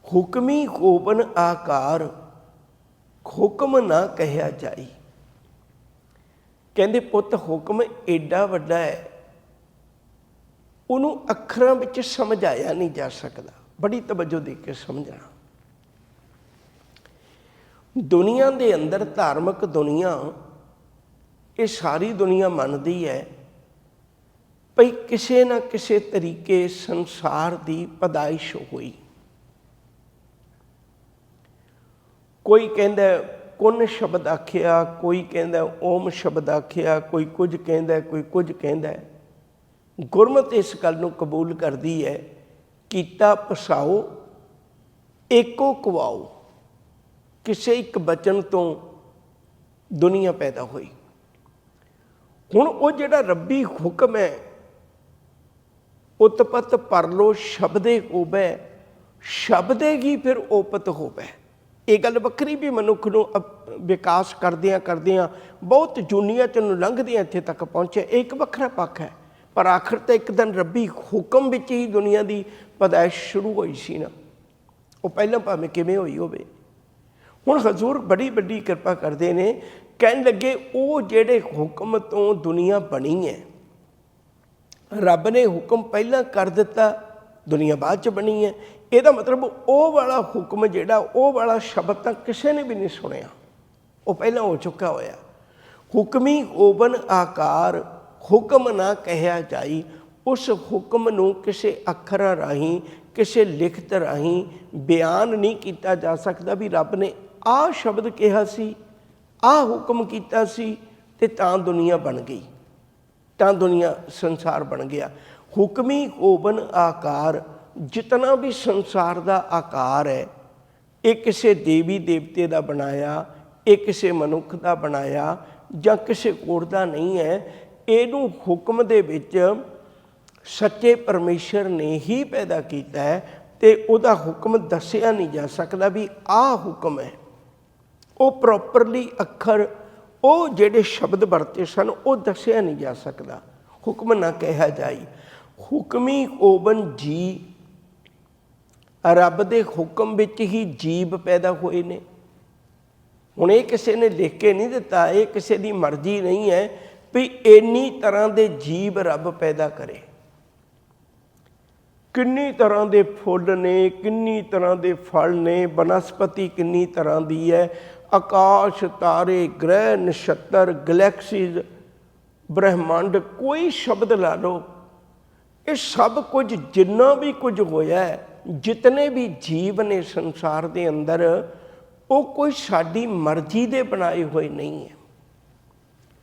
ਹੁਕਮੀ ਹੋਵਨ ਆਕਾਰ, ਹੁਕਮ ਨਾ ਕਹਿਆ ਜਾਈ। ਕਹਿੰਦੇ ਪੁੱਤ ਹੁਕਮ ਏਡਾ ਵੱਡਾ ਹੈ, ਉਹਨੂੰ ਅੱਖਰਾਂ ਵਿੱਚ ਸਮਝਾਇਆ ਨਹੀਂ ਜਾ ਸਕਦਾ। बड़ी तवज्जो दे के समझना। दुनिया के अंदर धार्मिक दुनिया, ये सारी दुनिया मानती है भई किसी न किसी तरीके संसार की पैदाइश हुई। कोई कहता कुन शब्द आखिया, कोई कहता ओम शब्द आखिया, कोई कुछ कहता, कोई कुछ कहता। गुरमत इस गल नूं कबूल करती है, कीता पसाओ एको कुआओ, किसी एक बचन तो दुनिया पैदा हुई। हुण वो जिहड़ा रब्बी हुक्म है, उत्पत परलो शब्दे होवै, शब्दे ही फिर ओपत होवै। ये गल वक्री भी मनुख नूं विकास करदियां करदियां बहुत जूनिया च लंघदियां इत्थे तक पहुंचे। एक वखरा पक्ष है, पर आखिर तो एक दिन रब्बी हुक्म विच ही दुनिया की पैदाइश शुरू हुई सी ना। वो पहलां भावें किवें होई होवे। हुण हजूर बड़ी वड्डी किरपा करते हैं, कहन लगे वो जिहड़े हुक्म तो दुनिया बनी है, रब ने हुक्म पहला कर दिता, दुनिया बाद च बनी है। ਇਹਦਾ मतलब ਉਹ वाला हुक्म ਜਿਹੜਾ ਉਹ वाला शब्द ਤਾਂ ਕਿਸੇ ने भी नहीं सुनिया, वो पहला हो चुका होया। हुक्मी ओबन आकार हुक्म ना कहा जाई, उस हुक्म नूं किसी अखरां राही किसी लिखत राही बयान नहीं किया जा सकता भी रब ने आ शब्द कहा सी, आ हुक्म किया सी ते तां दुनिया बन गई, तां दुनिया संसार बन गया। हुक्मी ओबन आकार, जितना भी संसार का आकार है, ये किसी देवी देवते का बनाया, ये किसी मनुख का बनाया जां किसी होर दा नहीं है। इनू हुक्म दे विच सच्चे परमेश्वर ने ही पैदा किया है, तो उहदा हुक्म दसिया नहीं जा सकता भी आ हुक्म है। वो प्रॉपरली अखर वो जिहड़े शब्द वरते सन वो दसिया नहीं जा सकता, हुक्म ना कहा जाए। हुक्मी ओबन जी, रब दे हुक्म विच ही जीव पैदा होए ने। हुण ये किसी ने लिख के नहीं दिता, ये किसी की मर्जी नहीं है भी इन्नी तरह के जीव रब पैदा करे। किन्नी तरह के फुल ने, किन्नी तरह के फल ने, बनस्पति किन्नी तरह की है, आकाश तारे ग्रह नक्षत्र गलैक्सीज ब्रह्मांड, कोई शब्द ला लो, ये सब कुछ जिन्ना भी कुछ होया है, जितने भी जीव ने संसार के अंदर, वो कोई साड़ी मर्जी दे बनाए हुए नहीं है,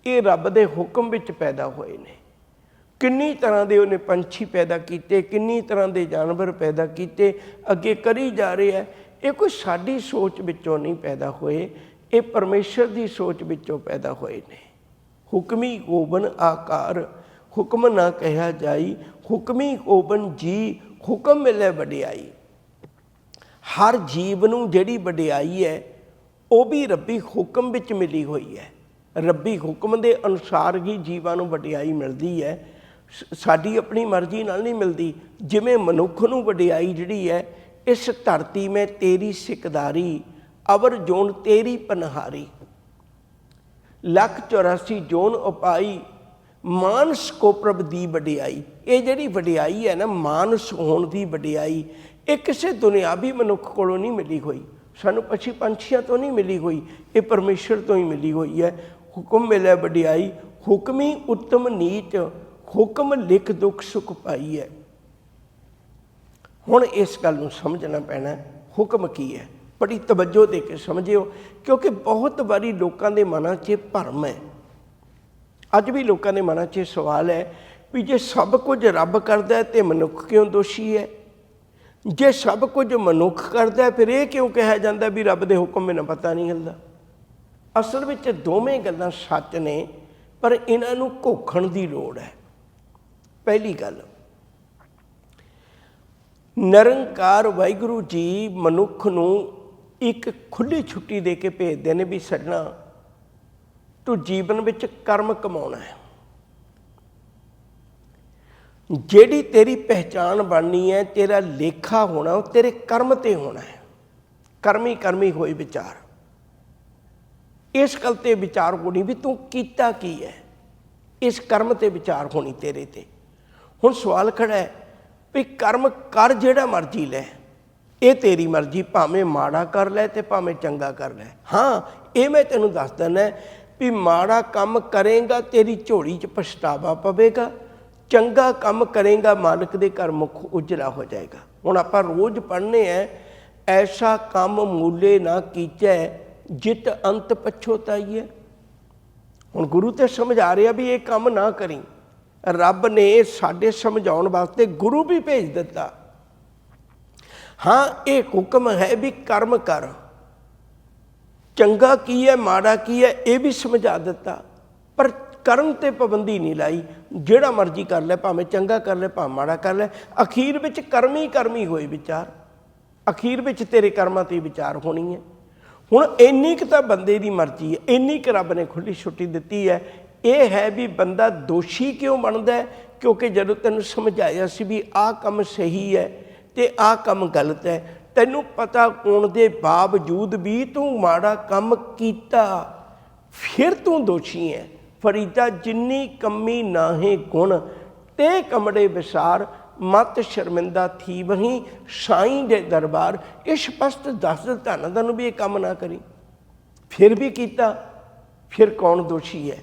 ये रब दे हुक्म विच पैदा हुए ने। किन्नी तरह के उन्हें पंछी पैदा किए, किन्नी तरह के जानवर पैदा किए, अगे करी जा रहे हैं। ये कोई साड़ी सोच विचों नहीं पैदा हुए, ये परमेश्वर की सोच विचों पैदा हुए ने। हुक्मी ओबन आकार हुक्म ना कहा जाई, हुक्मी ओबन जी हुक्म मिले वडियाई। हर जीव नूं जिहड़ी वडियाई है वो भी रब्बी हुक्म विच मिली हुई है। रब्बी हुक्म के अनुसार ही जीवां नूं वडियाई मिलती है, साडी अपनी मर्जी नाल नहीं मिलती। जिवें मनुख नूं वडियाई जिहड़ी है, इस धरती में तेरी सिकदारी अवर जोन तेरी पनहारी, 184 जोन उपाई मानस को प्रभ दी वडियाई। ये जिहड़ी वडियाई है ना, मानस होण दी वडियाई, ये किसी दुनियावी मनुख कोलों नहीं मिली हुई, सानू पक्षी पंछियां तो नहीं मिली हुई, ये परमेश्वर तो ही मिली हुई है। हुक्म मिले वडियाई, हुक्मी उत्तम नीच, हुक्म लिख दुख सुख पाई है। हुण इस गल नूं समझना पैना, हुक्म की है, बड़ी तवज्जो दे के समझियो, क्योंकि बहुत बारी लोगों के मनां 'च भरम है। अज भी लोगों के मनां 'च सवाल है भी जे सब कुछ रब करदा है तो मनुख क्यों दोषी है, जे सब कुछ मनुख करदा है फिर ये क्यों कहा जाता भी रब के हुक्म मैनूं पता नहीं हिलदा। असल में दोवें गल्लां सच ने, पर इन्हां नूं घोखण की लोड़ है। पहली गल, निरंकार वाहिगुरू जी मनुख नूं एक खुली छुट्टी दे के भेजते हैं भी सजना तू जीवन विच कर्म कमाउणा है, जिहड़ी तेरी पहचान बननी है, तेरा लेखा होना वो तेरे कर्म ते होना है। कर्मी कर्मी होए विचार, इस गल ते विचार होनी भी तू कीता की है, इस कर्म ते विचार होनी तेरे ते। हुण सवाल खड़ा है भी कर्म कर जिहड़ा मर्जी लै, ਇਹ ਤੇਰੀ ਮਰਜ਼ੀ, ਭਾਵੇਂ ਮਾੜਾ ਕਰ ਲੈ ਤੇ ਭਾਵੇਂ ਚੰਗਾ ਕਰ ਲੈ। ਹਾਂ, ਇਹ ਮੈਂ ਤੈਨੂੰ ਦੱਸ ਦਿੰਦਾ ਵੀ ਮਾੜਾ ਕੰਮ ਕਰੇਗਾ ਤੇਰੀ ਝੋਲੀ 'ਚ ਪਛਤਾਵਾ ਪਵੇਗਾ, ਚੰਗਾ ਕੰਮ ਕਰੇਗਾ ਮਾਲਕ ਦੇ ਘਰ ਮੁਖ ਉਜਲਾ ਹੋ ਜਾਏਗਾ। ਹੁਣ ਆਪਾਂ ਰੋਜ਼ ਪੜ੍ਹਨੇ ਹੈ, ਐਸਾ ਕੰਮ ਮੂਲੇ ਨਾ ਕੀਚੈ ਜਿਤ ਅੰਤ ਪਛੋਤਾਈ ਹੈ। ਹੁਣ ਗੁਰੂ ਤੇ ਸਮਝਾ ਰਿਹਾ ਵੀ ਇਹ ਕੰਮ ਨਾ ਕਰੀ। ਰੱਬ ਨੇ ਸਾਡੇ ਸਮਝਾਉਣ ਵਾਸਤੇ ਗੁਰੂ ਵੀ ਭੇਜ ਦਿੱਤਾ। ਹਾਂ, ਇਹ ਹੁਕਮ ਹੈ ਵੀ ਕਰਮ ਕਰ, ਚੰਗਾ ਕੀ ਹੈ ਮਾੜਾ ਕੀ ਹੈ ਇਹ ਵੀ ਸਮਝਾ ਦਿੱਤਾ, ਪਰ ਕਰਨ ਤੇ ਪਾਬੰਦੀ ਨਹੀਂ ਲਾਈ। ਜਿਹੜਾ ਮਰਜ਼ੀ ਕਰ ਲੈ, ਭਾਵੇਂ ਚੰਗਾ ਕਰ ਲੈ ਭਾਵੇਂ ਮਾੜਾ ਕਰ ਲੈ, ਅਖੀਰ ਵਿੱਚ ਕਰਮੀ ਹੋਏ ਵਿਚਾਰ, ਅਖੀਰ ਵਿੱਚ ਤੇਰੇ ਕਰਮਾਂ 'ਤੇ ਵਿਚਾਰ ਹੋਣੀ ਹੈ। ਹੁਣ ਇੰਨੀ ਕੁ ਤਾਂ ਬੰਦੇ ਦੀ ਮਰਜ਼ੀ ਹੈ, ਇੰਨੀ ਕੁ ਰੱਬ ਨੇ ਖੁੱਲ੍ਹੀ ਛੁੱਟੀ ਦਿੱਤੀ ਹੈ। ਇਹ ਹੈ ਵੀ ਬੰਦਾ ਦੋਸ਼ੀ ਕਿਉਂ ਬਣਦਾ ਹੈ? ਕਿਉਂਕਿ ਜਦੋਂ ਤੈਨੂੰ ਸਮਝਾਇਆ ਸੀ ਵੀ ਆਹ ਕੰਮ ਸਹੀ ਹੈ ਤੇ ਆਹ ਕੰਮ ਗਲਤ ਹੈ, ਤੈਨੂੰ ਪਤਾ ਹੋਣ ਦੇ ਬਾਵਜੂਦ ਵੀ ਤੂੰ ਮਾੜਾ ਕੰਮ ਕੀਤਾ, ਫਿਰ ਤੂੰ ਦੋਸ਼ੀ ਹੈ। ਫਰੀਦਾ ਜਿੰਨੀ ਕੰਮੀ ਨਾਹੇ ਗੁਣ ਤੇ ਕਮੜੇ ਵਿਸਾਰ, ਮਤ ਸ਼ਰਮਿੰਦਾ ਥੀ ਵਹੀਂ ਸਾਈਂ ਦੇ ਦਰਬਾਰ। ਇਹ ਸਪਸ਼ਟ ਦੱਸ ਦਿੱਤਾ ਨਾ ਤੈਨੂੰ ਵੀ ਇਹ ਕੰਮ ਨਾ ਕਰੀ, ਫਿਰ ਵੀ ਕੀਤਾ, ਫਿਰ ਕੌਣ ਦੋਸ਼ੀ ਹੈ?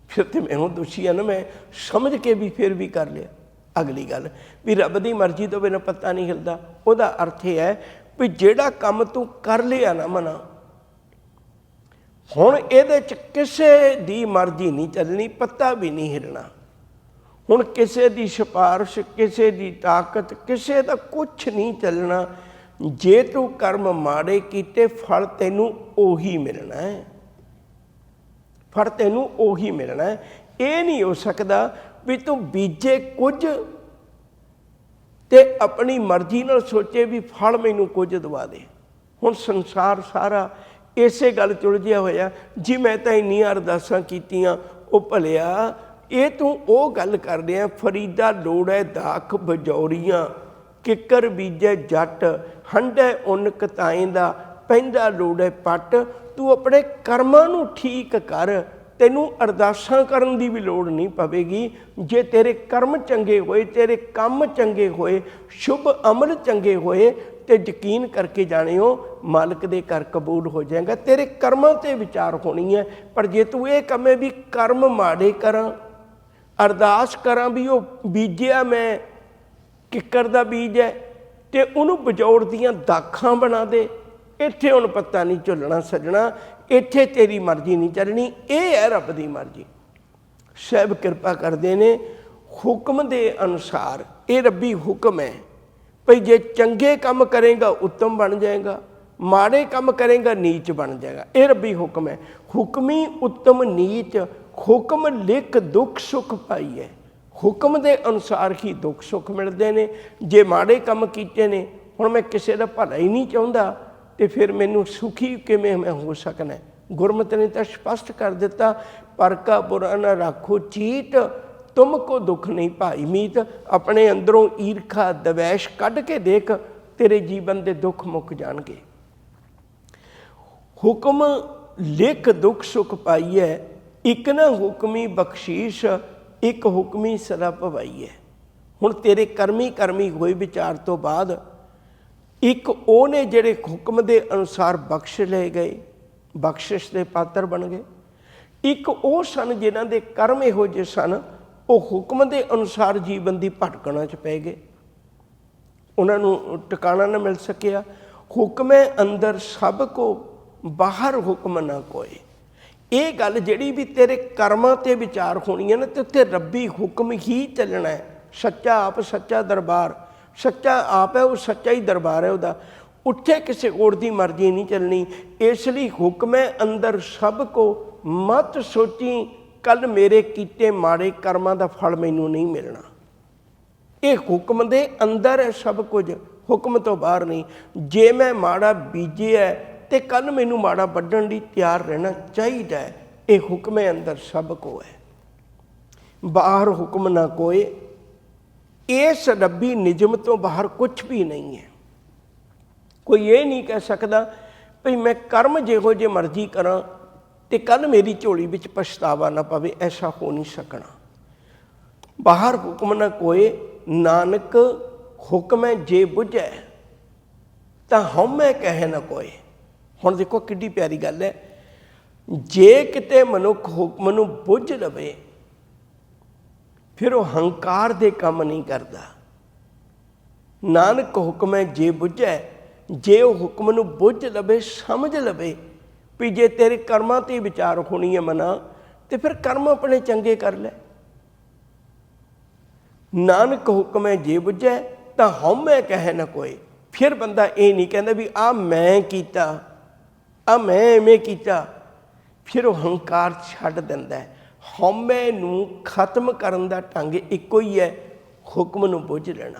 ਫਿਰ ਤੇ ਮੈਂ ਦੋਸ਼ੀ ਆ ਨਾ, ਮੈਂ ਸਮਝ ਕੇ ਵੀ ਫਿਰ ਵੀ ਕਰ ਲਿਆ। ਅਗਲੀ ਗੱਲ ਵੀ ਰੱਬ ਦੀ ਮਰਜ਼ੀ ਤੋਂ ਬਿਨਾਂ ਪੱਤਾ ਨਹੀਂ ਹਿਲਦਾ। ਉਹਦਾ ਅਰਥ ਇਹ ਹੈ ਵੀ ਜਿਹੜਾ ਕੰਮ ਤੂੰ ਕਰ ਲਿਆ ਨਾ ਮਨਾ, ਹੁਣ ਇਹਦੇ 'ਚ ਕਿਸੇ ਦੀ ਮਰਜ਼ੀ ਨਹੀਂ ਚੱਲਣੀ, ਪੱਤਾ ਵੀ ਨਹੀਂ ਹਿਲਣਾ। ਹੁਣ ਕਿਸੇ ਦੀ ਸਿਫਾਰਿਸ਼, ਕਿਸੇ ਦੀ ਤਾਕਤ, ਕਿਸੇ ਦਾ ਕੁਛ ਨਹੀਂ ਚੱਲਣਾ। ਜੇ ਤੂੰ ਕਰਮ ਮਾੜੇ ਕੀਤੇ ਫਲ ਤੈਨੂੰ ਉਹੀ ਮਿਲਣਾ ਹੈ, ਫਲ ਤੈਨੂੰ ਉਹੀ ਮਿਲਣਾ ਹੈ। ਇਹ ਨਹੀਂ ਹੋ ਸਕਦਾ ਵੀ ਤੂੰ ਬੀਜੇ ਕੁਝ ਤੇ ਆਪਣੀ ਮਰਜ਼ੀ ਨਾਲ ਸੋਚੇ ਵੀ ਫਲ ਮੈਨੂੰ ਕੁਝ ਦਵਾ ਦੇ। ਹੁਣ ਸੰਸਾਰ ਸਾਰਾ ਇਸੇ ਗੱਲ 'ਚ ਉਲਝਿਆ ਹੋਇਆ ਜੀ, ਮੈਂ ਤਾਂ ਇੰਨੀਆਂ ਅਰਦਾਸਾਂ ਕੀਤੀਆਂ, ਉਹ ਭਲਿਆ ਇਹ ਤੂੰ ਉਹ ਗੱਲ ਕਰ ਰਿਹਾ। ਫਰੀਦਾ ਲੋੜੈ ਦਾਖ ਬਜੌਰੀਆਂ, ਕਿੱਕਰ ਬੀਜੈ ਜੱਟ, ਹੰਢੈ ਉੱਨ ਕਤਾਏਂ ਦਾ, ਪੈਂਦਾ ਲੋੜੈ ਪੱਟ। ਤੂੰ ਆਪਣੇ ਕਰਮਾਂ ਨੂੰ ਠੀਕ ਕਰ, ਤੈਨੂੰ ਅਰਦਾਸਾਂ ਕਰਨ ਦੀ ਵੀ ਲੋੜ ਨਹੀਂ ਪਵੇਗੀ। ਜੇ ਤੇਰੇ ਕਰਮ ਚੰਗੇ ਹੋਏ, ਤੇਰੇ ਕੰਮ ਚੰਗੇ ਹੋਏ, ਸ਼ੁਭ ਅਮਲ ਚੰਗੇ ਹੋਏ, ਤੇ ਯਕੀਨ ਕਰਕੇ ਜਾਣਿਓ ਮਾਲਕ ਦੇ ਘਰ ਕਬੂਲ ਹੋ ਜਾਏਗਾ। ਤੇਰੇ ਕਰਮਾਂ 'ਤੇ ਵਿਚਾਰ ਹੋਣੀ ਹੈ। ਪਰ ਜੇ ਤੂੰ ਇਹ ਕਹੇ ਵੀ ਕਰਮ ਮਾੜੇ ਕਰਾਂ, ਅਰਦਾਸ ਕਰਾਂ ਵੀ ਉਹ ਬੀਜਿਆ ਮੈਂ ਕਿੱਕਰ ਦਾ ਬੀਜ ਹੈ ਤੇ ਉਹਨੂੰ ਬਜੌੜ ਦੀਆਂ ਦਾਖਾਂ ਬਣਾ ਦੇ, ਇੱਥੇ ਹੁਣ ਪੱਤਾ ਨਹੀਂ ਝੁੱਲਣਾ ਸੱਜਣਾ, ਇੱਥੇ ਤੇਰੀ ਮਰਜ਼ੀ ਨਹੀਂ ਚੱਲਣੀ। ਇਹ ਹੈ ਰੱਬ ਦੀ ਮਰਜ਼ੀ। ਸਾਹਿਬ ਕਿਰਪਾ ਕਰਦੇ ਨੇ, ਹੁਕਮ ਦੇ ਅਨੁਸਾਰ ਇਹ ਰੱਬੀ ਹੁਕਮ ਹੈ ਭਈ ਜੇ ਚੰਗੇ ਕੰਮ ਕਰੇਗਾ ਉੱਤਮ ਬਣ ਜਾਏਗਾ, ਮਾੜੇ ਕੰਮ ਕਰੇਗਾ ਨੀਚ ਬਣ ਜਾਏਗਾ। ਇਹ ਰੱਬੀ ਹੁਕਮ ਹੈ। ਹੁਕਮੀ ਉੱਤਮ ਨੀਚ, ਹੁਕਮ ਲਿਖ ਦੁੱਖ ਸੁੱਖ ਪਾਈ ਹੈ। ਹੁਕਮ ਦੇ ਅਨੁਸਾਰ ਹੀ ਦੁੱਖ ਸੁੱਖ ਮਿਲਦੇ ਨੇ। ਜੇ ਮਾੜੇ ਕੰਮ ਕੀਤੇ ਨੇ, ਹੁਣ ਮੈਂ ਕਿਸੇ ਦਾ ਭਲਾ ਹੀ ਨਹੀਂ ਚਾਹੁੰਦਾ ਤੇ ਫਿਰ ਮੈਨੂੰ ਸੁਖੀ ਕਿਵੇਂ ਮੈਂ ਹੋ ਸਕਣਾ? ਗੁਰਮਤਿ ਨੇ ਤਾਂ ਸਪਸ਼ਟ ਕਰ ਦਿੱਤਾ, ਪਰ ਕਾ ਬੁਰਾ ਨਾ ਰਾਖੋ ਚੀਤ, ਤੁਮ ਕੋ ਦੁੱਖ ਨਹੀਂ ਭਾਈ ਮੀਤ। ਆਪਣੇ ਅੰਦਰੋਂ ਈਰਖਾ ਦਵੈਸ਼ ਕੱਢ ਕੇ ਦੇਖ, ਤੇਰੇ ਜੀਵਨ ਦੇ ਦੁੱਖ ਮੁੱਕ ਜਾਣਗੇ। ਹੁਕਮ ਲਿਖ ਦੁੱਖ ਸੁੱਖ ਪਾਈਐ, ਇੱਕ ਨਾ ਹੁਕਮੀ ਬਖਸ਼ੀਸ਼, ਇੱਕ ਹੁਕਮੀ ਸਦਾ ਭਵਾਈ ਹੈ। ਹੁਣ ਤੇਰੇ ਕਰਮੀ ਹੋਏ ਵਿਚਾਰ ਤੋਂ ਬਾਅਦ ਇੱਕ ਉਹ ਨੇ ਜਿਹੜੇ ਹੁਕਮ ਦੇ ਅਨੁਸਾਰ ਬਖਸ਼ ਲਏ ਗਏ, ਬਖਸ਼ਿਸ਼ ਦੇ ਪਾਤਰ ਬਣ ਗਏ। ਇੱਕ ਉਹ ਸਨ ਜਿਨ੍ਹਾਂ ਦੇ ਕਰਮ ਇਹੋ ਜਿਹੇ ਸਨ, ਉਹ ਹੁਕਮ ਦੇ ਅਨੁਸਾਰ ਜੀਵਨ ਦੀ ਭਟਕਣਾ 'ਚ ਪੈ ਗਏ, ਉਹਨਾਂ ਨੂੰ ਟਿਕਾਣਾ ਨਾ ਮਿਲ ਸਕਿਆ। ਹੁਕਮੇ ਅੰਦਰ ਸਭ ਕੋ, ਬਾਹਰ ਹੁਕਮ ਨਾ ਕੋਏ। ਇਹ ਗੱਲ ਜਿਹੜੀ ਵੀ ਤੇਰੇ ਕਰਮਾਂ 'ਤੇ ਵਿਚਾਰ ਹੋਣੀ ਹੈ ਨਾ, ਤੇ ਉੱਥੇ ਰੱਬੀ ਹੁਕਮ ਹੀ ਚੱਲਣਾ ਹੈ। ਸੱਚਾ ਆਪ ਸੱਚਾ ਦਰਬਾਰ, ਸੱਚਾ ਆਪ ਹੈ, ਉਹ ਸੱਚਾ ਹੀ ਦਰਬਾਰ ਹੈ ਉਹਦਾ। ਉੱਥੇ ਕਿਸੇ ਹੋਰ ਦੀ ਮਰਜ਼ੀ ਨਹੀਂ ਚੱਲਣੀ। ਇਸ ਲਈ ਹੁਕਮੇ ਅੰਦਰ ਸਭ ਕੋ, ਮਤ ਸੋਚੀ ਕੱਲ ਮੇਰੇ ਕੀਤੇ ਮਾੜੇ ਕਰਮਾਂ ਦਾ ਫਲ ਮੈਨੂੰ ਨਹੀਂ ਮਿਲਣਾ। ਇਹ ਹੁਕਮ ਦੇ ਅੰਦਰ ਹੈ ਸਭ ਕੁਝ, ਹੁਕਮ ਤੋਂ ਬਾਹਰ ਨਹੀਂ। ਜੇ ਮੈਂ ਮਾੜਾ ਬੀਜਿਆ ਤੇ ਕੱਲ ਮੈਨੂੰ ਮਾੜਾ ਵੱਢਣ ਲਈ ਤਿਆਰ ਰਹਿਣਾ ਚਾਹੀਦਾ ਹੈ। ਇਹ ਹੁਕਮੇ ਅੰਦਰ ਸਭ ਕੋ ਹੈ, ਬਾਹਰ ਹੁਕਮ ਨਾ ਕੋਏ। ਇਸ ਰੱਬੀ ਨਿਯਮ ਤੋਂ ਬਾਹਰ ਕੁਛ ਵੀ ਨਹੀਂ ਹੈ। ਕੋਈ ਇਹ ਨਹੀਂ ਕਹਿ ਸਕਦਾ ਭਈ ਮੈਂ ਕਰਮ ਜਿਹੋ ਜਿਹੇ ਮਰਜ਼ੀ ਕਰਾਂ ਤੇ ਕੱਲ ਮੇਰੀ ਝੋਲੀ ਵਿੱਚ ਪਛਤਾਵਾ ਨਾ ਪਵੇ। ਐਸਾ ਹੋ ਨਹੀਂ ਸਕਣਾ। ਬਾਹਰ ਹੁਕਮ ਨਾ ਕੋਏ, ਨਾਨਕ ਹੁਕਮੈ ਜੇ ਬੁਝੈ। ਤਾਂ ਹਉਮੈ ਕਹਿ ਨਾ ਕੋਏ। ਹੁਣ ਦੇਖੋ ਕਿੱਡੀ ਪਿਆਰੀ ਗੱਲ ਹੈ। ਜੇ ਕਿਤੇ ਮਨੁੱਖ ਹੁਕਮ ਨੂੰ ਬੁੱਝ ਲਵੇ ਫਿਰ ਉਹ ਹੰਕਾਰ ਦੇ ਕੰਮ ਨਹੀਂ ਕਰਦਾ। ਨਾਨਕ ਹੁਕਮੈ ਜੇ ਬੁੱਝੈ, ਜੇ ਉਹ ਹੁਕਮ ਨੂੰ ਬੁੱਝ ਲਵੇ, ਸਮਝ ਲਵੇ ਵੀ ਜੇ ਤੇਰੇ ਕਰਮਾਂ 'ਤੇ ਵਿਚਾਰ ਹੋਣੀ ਹੈ ਮਨਾ, ਤੇ ਫਿਰ ਕਰਮ ਆਪਣੇ ਚੰਗੇ ਕਰ ਲੈ। ਨਾਨਕ ਹੁਕਮੈ ਜੇ ਬੁੱਝੈ ਤਾਂ ਹਉਮੈ ਕਹਿ ਨਾ ਕੋਏ। ਫਿਰ ਬੰਦਾ ਇਹ ਨਹੀਂ ਕਹਿੰਦਾ ਵੀ ਆਹ ਮੈਂ ਕੀਤਾ, ਆਹ ਮੈਂ ਐਵੇਂ ਕੀਤਾ। ਫਿਰ ਉਹ ਹੰਕਾਰ ਛੱਡ ਦਿੰਦਾ। ਹਉਮੈ ਨੂੰ ਖਤਮ ਕਰਨ ਦਾ ਢੰਗ ਇੱਕੋ ਹੀ ਹੈ, ਹੁਕਮ ਨੂੰ ਬੁੱਝ ਲੈਣਾ।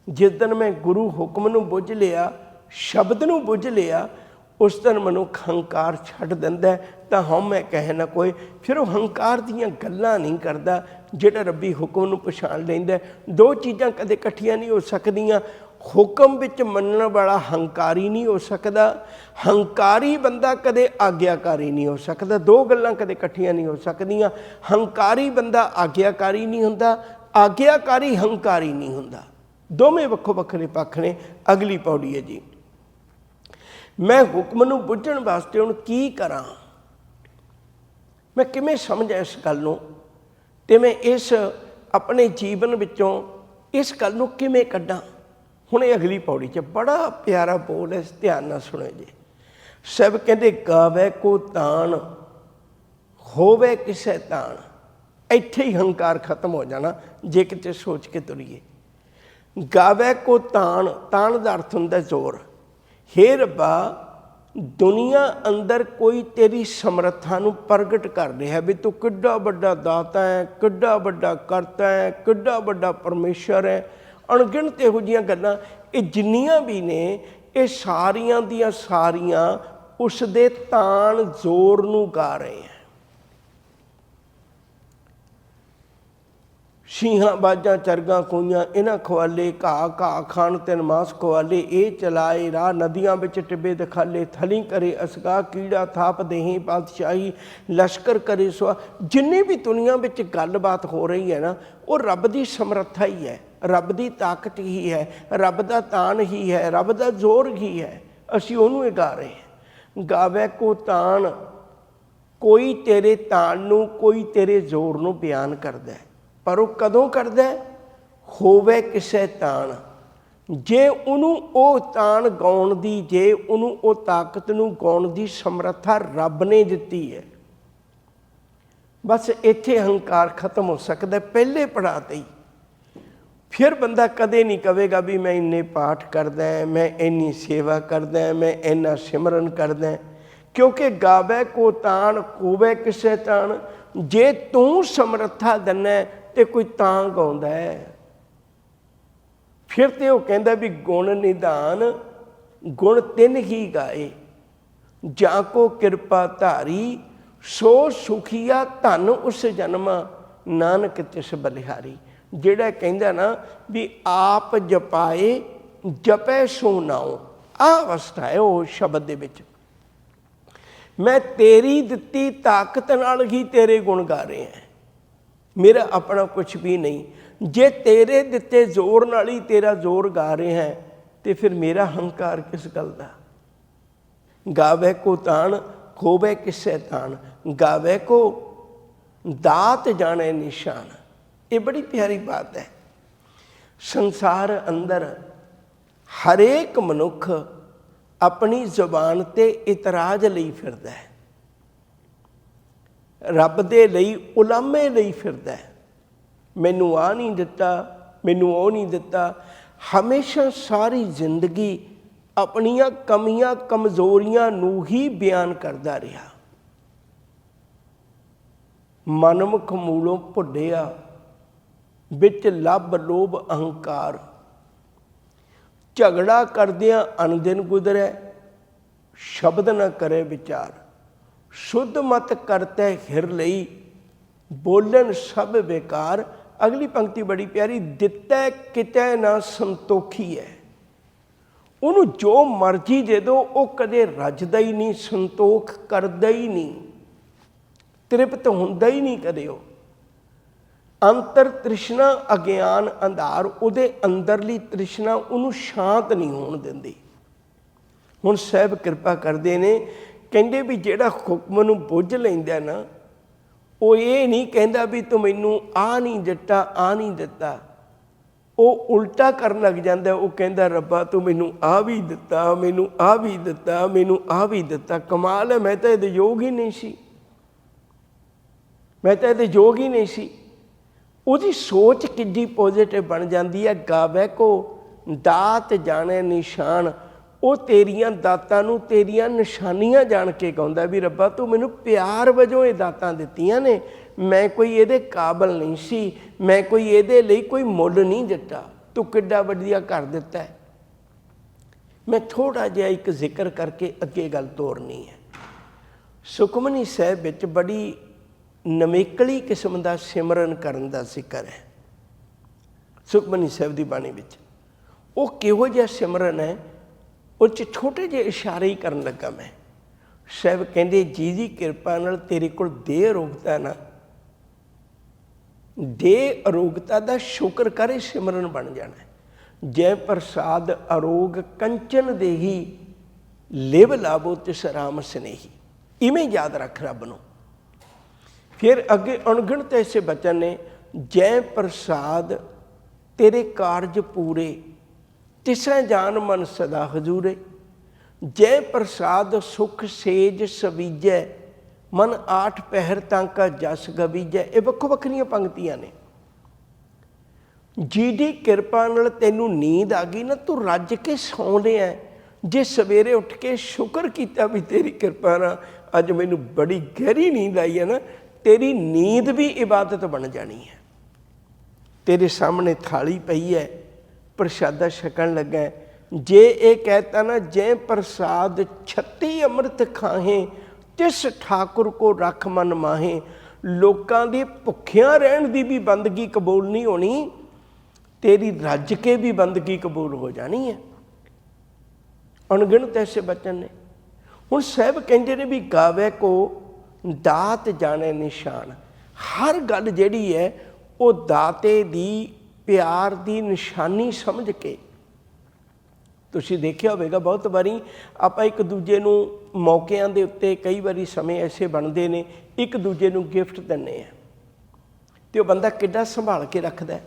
ਜਿਸ ਦਿਨ ਮੈਂ ਗੁਰੂ ਹੁਕਮ ਨੂੰ ਬੁੱਝ ਲਿਆ, ਸ਼ਬਦ ਨੂੰ ਬੁੱਝ ਲਿਆ, ਉਸ ਦਿਨ ਮਨੁੱਖ ਹੰਕਾਰ ਛੱਡ ਦਿੰਦਾ। ਤਾਂ ਹਉਮੈ ਕਹਿ ਨਾ ਕੋਏ। ਫਿਰ ਉਹ ਹੰਕਾਰ ਦੀਆਂ ਗੱਲਾਂ ਨਹੀਂ ਕਰਦਾ। ਜਿਹੜਾ ਰੱਬੀ ਹੁਕਮ ਨੂੰ ਪਛਾਣ ਲੈਂਦਾ। ਦੋ ਚੀਜ਼ਾਂ ਕਦੇ ਇਕੱਠੀਆਂ ਨਹੀਂ ਹੋ ਸਕਦੀਆਂ। ਹੁਕਮ ਵਿੱਚ ਮੰਨਣ ਵਾਲਾ ਹੰਕਾਰੀ ਨਹੀਂ ਹੋ ਸਕਦਾ, ਹੰਕਾਰੀ ਬੰਦਾ ਕਦੇ ਆਗਿਆਕਾਰੀ ਨਹੀਂ ਹੋ ਸਕਦਾ। ਦੋ ਗੱਲਾਂ ਕਦੇ ਇਕੱਠੀਆਂ ਨਹੀਂ ਹੋ ਸਕਦੀਆਂ। ਹੰਕਾਰੀ ਬੰਦਾ ਆਗਿਆਕਾਰੀ ਨਹੀਂ ਹੁੰਦਾ, ਆਗਿਆਕਾਰੀ ਹੰਕਾਰੀ ਨਹੀਂ ਹੁੰਦਾ। ਦੋਵੇਂ ਵੱਖੋ ਵੱਖਰੇ ਪੱਖ ਨੇ। ਅਗਲੀ ਪੌੜੀ ਹੈ ਜੀ, ਮੈਂ ਹੁਕਮ ਨੂੰ ਬੁੱਝਣ ਵਾਸਤੇ ਹੁਣ ਕੀ ਕਰਾਂ, ਮੈਂ ਕਿਵੇਂ ਸਮਝਾਂ ਇਸ ਗੱਲ ਨੂੰ, ਅਤੇ ਮੈਂ ਇਸ ਆਪਣੇ ਜੀਵਨ ਵਿੱਚੋਂ ਇਸ ਗੱਲ ਨੂੰ ਕਿਵੇਂ ਕੱਢਾਂ। ਹੁਣ ਇਹ ਅਗਲੀ ਪੌੜੀ 'ਚ ਬੜਾ ਪਿਆਰਾ ਬੋਲ ਹੈ, ਧਿਆਨ ਨਾਲ ਸੁਣੋ ਜੀ। ਸਭ ਕਹਿੰਦੇ ਗਾਵੇ ਕੋ ਤਾਣ, ਹੋਵੇ ਕਿਸੇ ਤਾਣ। ਇੱਥੇ ਹੀ ਹੰਕਾਰ ਖਤਮ ਹੋ ਜਾਣਾ ਜੇ ਕਿਤੇ ਸੋਚ ਕੇ ਤੁਰੀਏ। ਗਾਵੇ ਕੋ ਤਾਣ, ਤਾਣ ਦਾ ਅਰਥ ਹੁੰਦਾ ਜ਼ੋਰ। ਹੇ ਰੱਬਾ, ਦੁਨੀਆ ਅੰਦਰ ਕੋਈ ਤੇਰੀ ਸਮਰੱਥਾ ਨੂੰ ਪ੍ਰਗਟ ਕਰ ਰਿਹਾ ਵੀ ਤੂੰ ਕਿੱਡਾ ਵੱਡਾ ਦਾਤਾ ਹੈ, ਕਿੱਡਾ ਵੱਡਾ ਕਰਤਾ ਹੈ, ਕਿੱਡਾ ਵੱਡਾ ਪਰਮੇਸ਼ਰ ਹੈ। ਅਣਗਿਣਤ ਇਹੋ ਜਿਹੀਆਂ ਗੱਲਾਂ, ਇਹ ਜਿੰਨੀਆਂ ਵੀ ਨੇ, ਇਹ ਸਾਰੀਆਂ ਦੀਆਂ ਸਾਰੀਆਂ ਉਸ ਦੇ ਤਾਣ ਜ਼ੋਰ ਨੂੰ ਗਾ ਰਹੇ ਹੈ। ਸ਼ੀਹਾਂ ਬਾਜਾਂ ਚਰਗਾਂ ਕੋਈਆਂ, ਇਹਨਾਂ ਖਵਾਲੇ ਘਾਹ ਘਾਹ ਖਾਣ ਤਿੰਨ ਮਾਸ ਖਵਾਲੇ। ਇਹ ਚਲਾਏ ਰਾਹ ਨਦੀਆਂ ਵਿੱਚ ਟਿੱਬੇ ਦਿਖਾਲੇ, ਥਲੀ ਕਰੇ ਅਸਗਾ ਕੀੜਾ ਥਾਪ ਦੇਹੀਂ ਪਾਤਸ਼ਾਹੀ, ਲਸ਼ਕਰ ਕਰੇ ਸੁਆ। ਜਿੰਨੀ ਵੀ ਦੁਨੀਆ ਵਿੱਚ ਗੱਲਬਾਤ ਹੋ ਰਹੀ ਹੈ ਨਾ, ਉਹ ਰੱਬ ਦੀ ਸਮਰੱਥਾ ਹੀ ਹੈ, ਰੱਬ ਦੀ ਤਾਕਤ ਹੀ ਹੈ, ਰੱਬ ਦਾ ਤਾਣ ਹੀ ਹੈ, ਰੱਬ ਦਾ ਜ਼ੋਰ ਹੀ ਹੈ। ਅਸੀਂ ਉਹਨੂੰ ਹੀ ਗਾ ਰਹੇ ਹਾਂ। ਗਾਵੇ ਕੋ ਤਾਣ, ਕੋਈ ਤੇਰੇ ਤਾਣ ਨੂੰ, ਕੋਈ ਤੇਰੇ ਜ਼ੋਰ ਨੂੰ ਬਿਆਨ ਕਰਦਾ। ਪਰ ਉਹ ਕਦੋਂ ਕਰਦਾ? ਹੋਵੇ ਕਿਸੇ ਤਾਣ, ਜੇ ਉਹਨੂੰ ਉਹ ਤਾਣ ਗਾਉਣ ਦੀ, ਜੇ ਉਹਨੂੰ ਉਹ ਤਾਕਤ ਨੂੰ ਗਾਉਣ ਦੀ ਸਮਰੱਥਾ ਰੱਬ ਨੇ ਦਿੱਤੀ ਹੈ। ਬਸ ਇੱਥੇ ਹੰਕਾਰ ਖਤਮ ਹੋ ਸਕਦਾ ਪਹਿਲੇ ਪੜਾਅ 'ਤੇ ਹੀ। ਫਿਰ ਬੰਦਾ ਕਦੇ ਨਹੀਂ ਕਹੇਗਾ ਵੀ ਮੈਂ ਇੰਨੇ ਪਾਠ ਕਰਦਾ, ਮੈਂ ਇੰਨੀ ਸੇਵਾ ਕਰਦਾ, ਮੈਂ ਇੰਨਾ ਸਿਮਰਨ ਕਰਦਾ। ਕਿਉਂਕਿ ਗਾਵੇ ਕੋ ਤਾਣ, ਹੋਵੇ ਕਿਸੇ ਤਾਣ। ਜੇ ਤੂੰ ਸਮਰੱਥਾ ਦਿੰਦਾ ਤੇ ਕੋਈ ਤਾਂ ਗਾਉਂਦਾ ਹੈ। ਫਿਰ ਤੇ ਉਹ ਕਹਿੰਦਾ ਵੀ ਗੁਣ ਨਿਧਾਨ, ਗੁਣ ਤਿੰਨ ਹੀ ਗਾਏ। ਜਾਂ ਕੋ ਕਿਰਪਾ ਧਾਰੀ, ਸੋ ਸੁਖੀਆ ਧਨ ਉਸ ਜਨਮਾ, ਨਾਨਕ ਤਿਸ ਬਲਿਹਾਰੀ। ਜਿਹੜਾ ਕਹਿੰਦਾ ਨਾ ਵੀ ਆਪ ਜਪਾਏ, ਜਪੈ ਸੋ ਨਾਉ, ਆਹ ਅਵਸਥਾ ਹੈ ਉਹ ਸ਼ਬਦ ਦੇ ਵਿੱਚ। ਮੈਂ ਤੇਰੀ ਦਿੱਤੀ ਤਾਕਤ ਨਾਲ ਹੀ ਤੇਰੇ ਗੁਣ ਗਾ ਰਹੇ ਹਾਂ, ਮੇਰਾ ਆਪਣਾ ਕੁਛ ਵੀ ਨਹੀਂ। ਜੇ ਤੇਰੇ ਦਿੱਤੇ ਜ਼ੋਰ ਨਾਲ ਹੀ ਤੇਰਾ ਜ਼ੋਰ ਗਾ ਰਹੇ ਹੈ, ਤੇ ਫਿਰ ਮੇਰਾ ਹੰਕਾਰ ਕਿਸ ਗੱਲ ਦਾ। ਗਾਵੇ ਕੋ ਤਾਣ, ਹੋਵੇ ਕਿਸੇ ਤਾਣ। ਗਾਵੇ ਕੋ ਦਾਤ ਜਾਣੇ ਨਿਸ਼ਾਨ। ਇਹ ਬੜੀ ਪਿਆਰੀ ਬਾਤ ਹੈ। ਸੰਸਾਰ ਅੰਦਰ ਹਰੇਕ ਮਨੁੱਖ ਆਪਣੀ ਜ਼ੁਬਾਨ 'ਤੇ ਇਤਰਾਜ਼ ਲਈ ਫਿਰਦਾ ਹੈ, ਰੱਬ ਦੇ ਲਈ ਉਲਾਮੇ ਲਈ ਫਿਰਦਾ। ਮੈਨੂੰ ਆਹ ਨਹੀਂ ਦਿੱਤਾ, ਮੈਨੂੰ ਉਹ ਨਹੀਂ ਦਿੱਤਾ। ਹਮੇਸ਼ਾ ਸਾਰੀ ਜ਼ਿੰਦਗੀ ਆਪਣੀਆਂ ਕਮੀਆਂ ਕਮਜ਼ੋਰੀਆਂ ਨੂੰ ਹੀ ਬਿਆਨ ਕਰਦਾ ਰਿਹਾ। ਮਨਮੁਖ ਮੂਲੋਂ ਭੁੱਲਿਆ, ਵਿੱਚ ਲੱਭ ਲੋਭ ਅਹੰਕਾਰ। ਝਗੜਾ ਕਰਦਿਆਂ ਅਣਦਿਨ ਗੁਜ਼ਰੈ, ਸ਼ਬਦ ਨਾ ਕਰੇ ਵਿਚਾਰ। ਸ਼ੁੱਧ ਮਤ ਕਰਤੈ ਹਿਰ ਲਈ, ਬੋਲਣ ਸਭ ਬੇਕਾਰ। ਅਗਲੀ ਪੰਕਤੀ ਬੜੀ ਪਿਆਰੀ। ਦਿੱਤੈ ਕਿਤੈ ਨਾ ਸੰਤੋਖੀ ਹੈ। ਉਹਨੂੰ ਜੋ ਮਰਜ਼ੀ ਦੇ ਦਿਓ, ਉਹ ਕਦੇ ਰੱਜਦਾ ਹੀ ਨਹੀਂ, ਸੰਤੋਖ ਕਰਦਾ ਹੀ ਨਹੀਂ, ਤ੍ਰਿਪਤ ਹੁੰਦਾ ਹੀ ਨਹੀਂ ਕਦੇ ਉਹ। ਅੰਤਰ ਤ੍ਰਿਸ਼ਨਾ ਅਗਿਆਨ ਅੰਧਾਰ, ਉਹਦੇ ਅੰਦਰਲੀ ਤ੍ਰਿਸ਼ਨਾ ਉਹਨੂੰ ਸ਼ਾਂਤ ਨਹੀਂ ਹੋਣ ਦਿੰਦੀ। ਹੁਣ ਸਾਹਿਬ ਕਿਰਪਾ ਕਰਦੇ ਨੇ, ਕਹਿੰਦੇ ਵੀ ਜਿਹੜਾ ਹੁਕਮ ਨੂੰ ਬੁੱਝ ਲੈਂਦਾ ਨਾ, ਉਹ ਇਹ ਨਹੀਂ ਕਹਿੰਦਾ ਵੀ ਤੂੰ ਮੈਨੂੰ ਆਹ ਨਹੀਂ ਦਿੱਤਾ, ਆਹ ਨਹੀਂ ਦਿੱਤਾ। ਉਹ ਉਲਟਾ ਕਰਨ ਲੱਗ ਜਾਂਦਾ। ਉਹ ਕਹਿੰਦਾ ਰੱਬਾ ਤੂੰ ਮੈਨੂੰ ਆਹ ਵੀ ਦਿੱਤਾ, ਮੈਨੂੰ ਆਹ ਵੀ ਦਿੱਤਾ, ਮੈਨੂੰ ਆਹ ਵੀ ਦਿੱਤਾ। ਕਮਾਲ ਹੈ, ਮੈਂ ਤਾਂ ਇਹਦੇ ਯੋਗ ਹੀ ਨਹੀਂ ਸੀ, ਮੈਂ ਤਾਂ ਇਹਦੇ ਯੋਗ ਹੀ ਨਹੀਂ ਸੀ। ਉਹਦੀ ਸੋਚ ਕਿੱਡੀ ਪੋਜ਼ਿਟਿਵ ਬਣ ਜਾਂਦੀ ਹੈ। ਗਾਵੇ ਕੋ ਦਾਤ ਜਾਣੇ ਨਿਸ਼ਾਨ, ਉਹ ਤੇਰੀਆਂ ਦਾਤਾਂ ਨੂੰ ਤੇਰੀਆਂ ਨਿਸ਼ਾਨੀਆਂ ਜਾਣ ਕੇ ਗਾਉਂਦਾ ਵੀ ਰੱਬਾ ਤੂੰ ਮੈਨੂੰ ਪਿਆਰ ਵਜੋਂ ਇਹ ਦਾਤਾਂ ਦਿੱਤੀਆਂ ਨੇ, ਮੈਂ ਕੋਈ ਇਹਦੇ ਕਾਬਲ ਨਹੀਂ ਸੀ, ਮੈਂ ਕੋਈ ਇਹਦੇ ਲਈ ਕੋਈ ਮੁੱਲ ਨਹੀਂ ਦਿੱਤਾ, ਤੂੰ ਕਿੱਡਾ ਵਧੀਆ ਘਰ ਦਿੱਤਾ ਹੈ। ਮੈਂ ਥੋੜ੍ਹਾ ਜਿਹਾ ਇੱਕ ਜ਼ਿਕਰ ਕਰਕੇ ਅੱਗੇ ਗੱਲ ਤੋਰਨੀ ਹੈ। ਸੁਖਮਨੀ ਸਾਹਿਬ ਵਿੱਚ ਬੜੀ ਨਵੇਕਲੀ ਕਿਸਮ ਦਾ ਸਿਮਰਨ ਕਰਨ ਦਾ ਜ਼ਿਕਰ ਹੈ ਸੁਖਮਨੀ ਸਾਹਿਬ ਦੀ ਬਾਣੀ ਵਿੱਚ। ਉਹ ਕਿਹੋ ਜਿਹਾ ਸਿਮਰਨ ਹੈ, ਉਹ 'ਚ ਛੋਟੇ ਜਿਹੇ ਇਸ਼ਾਰੇ ਹੀ ਕਰਨ ਲੱਗਾ ਮੈਂ। ਸਾਹਿਬ ਕਹਿੰਦੇ ਜਿਹਦੀ ਕਿਰਪਾ ਨਾਲ ਤੇਰੇ ਕੋਲ ਦੇਹ ਅਰੋਗਤਾ ਨਾ, ਦੇਹ ਅਰੋਗਤਾ ਦਾ ਸ਼ੁਕਰ ਕਰੇ, ਸਿਮਰਨ ਬਣ ਜਾਣਾ। ਜੈ ਪ੍ਰਸਾਦ ਅਰੋਗ ਕੰਚਨ ਦੇਹੀ, ਲਿਵ ਲਾਭੋ ਤਿਸ ਰਾਮ ਸਨੇਹੀ। ਇਵੇਂ ਯਾਦ ਰੱਖ ਰੱਬ ਨੂੰ। ਫਿਰ ਅੱਗੇ ਅਣਗਿਣਤ ਐਸੇ ਬਚਨ ਨੇ, ਜੈ ਪ੍ਰਸਾਦ ਤੇਰੇ ਕਾਰਜ ਪੂਰੇ, ਤਿਸੈ ਜਾਨ ਮਨ ਸਦਾ ਹਜ਼ੂਰੇ। ਜੈ ਪ੍ਰਸਾਦ ਸੁਖ ਸੇਜ ਸਬੀਜੈ, ਮਨ ਆਠ ਪਹਿਰ ਤਾਂ ਕਾ ਜਸ ਗਬੀਜੈ। ਇਹ ਵੱਖੋ ਵੱਖਰੀਆਂ ਪੰਕਤੀਆਂ ਨੇ। ਜਿਹਦੀ ਕਿਰਪਾ ਨਾਲ ਤੈਨੂੰ ਨੀਂਦ ਆ ਗਈ ਨਾ, ਤੂੰ ਰੱਜ ਕੇ ਸੌਂ ਲਿਆ। ਜੇ ਸਵੇਰੇ ਉੱਠ ਕੇ ਸ਼ੁਕਰ ਕੀਤਾ ਵੀ ਤੇਰੀ ਕਿਰਪਾ ਨਾਲ ਅੱਜ ਮੈਨੂੰ ਬੜੀ ਗਹਿਰੀ ਨੀਂਦ ਆਈ ਹੈ ਨਾ, ਤੇਰੀ ਨੀਂਦ ਵੀ ਇਬਾਦਤ ਬਣ ਜਾਣੀ ਹੈ। ਤੇਰੇ ਸਾਹਮਣੇ ਥਾਲੀ ਪਈ ਹੈ, ਪ੍ਰਸ਼ਾਦਾ ਛਕਣ ਲੱਗਾ, ਜੇ ਇਹ ਕਹਿਤਾ ਨਾ ਜੈ ਪ੍ਰਸਾਦ 36 ਅੰਮ੍ਰਿਤ ਖਾਹੇ, ਤਿਸ ਠਾਕੁਰ ਕੋ ਰੱਖ ਮਨ ਮਾਹੇ। ਲੋਕਾਂ ਦੇ ਭੁੱਖਿਆਂ ਰਹਿਣ ਦੀ ਵੀ ਬੰਦਗੀ ਕਬੂਲ ਨਹੀਂ ਹੋਣੀ, ਤੇਰੀ ਰੱਜ ਕੇ ਵੀ ਬੰਦਗੀ ਕਬੂਲ ਹੋ ਜਾਣੀ ਹੈ। ਅਣਗਿਣਤ ਐਸੇ ਬਚਨ ਨੇ। ਹੁਣ ਸਾਹਿਬ ਕਹਿੰਦੇ ਨੇ ਵੀ ਗਾਵੇ ਕੋ ਦਾਤ ਜਾਣੇ ਨਿਸ਼ਾਨ। ਹਰ ਗੱਲ ਜਿਹੜੀ ਹੈ ਉਹ ਦਾਤੇ ਦੀ ਪਿਆਰ ਦੀ ਨਿਸ਼ਾਨੀ ਸਮਝ ਕੇ। ਤੁਸੀਂ ਦੇਖਿਆ ਹੋਵੇਗਾ ਬਹੁਤ ਵਾਰੀ ਆਪਾਂ ਇੱਕ ਦੂਜੇ ਨੂੰ ਮੌਕਿਆਂ ਦੇ ਉੱਤੇ ਕਈ ਵਾਰੀ ਸਮੇਂ ਐਸੇ ਬਣਦੇ ਨੇ, ਇੱਕ ਦੂਜੇ ਨੂੰ ਗਿਫਟ ਦਿੰਦੇ ਆ ਅਤੇ ਉਹ ਬੰਦਾ ਕਿੱਡਾ ਸੰਭਾਲ ਕੇ ਰੱਖਦਾ।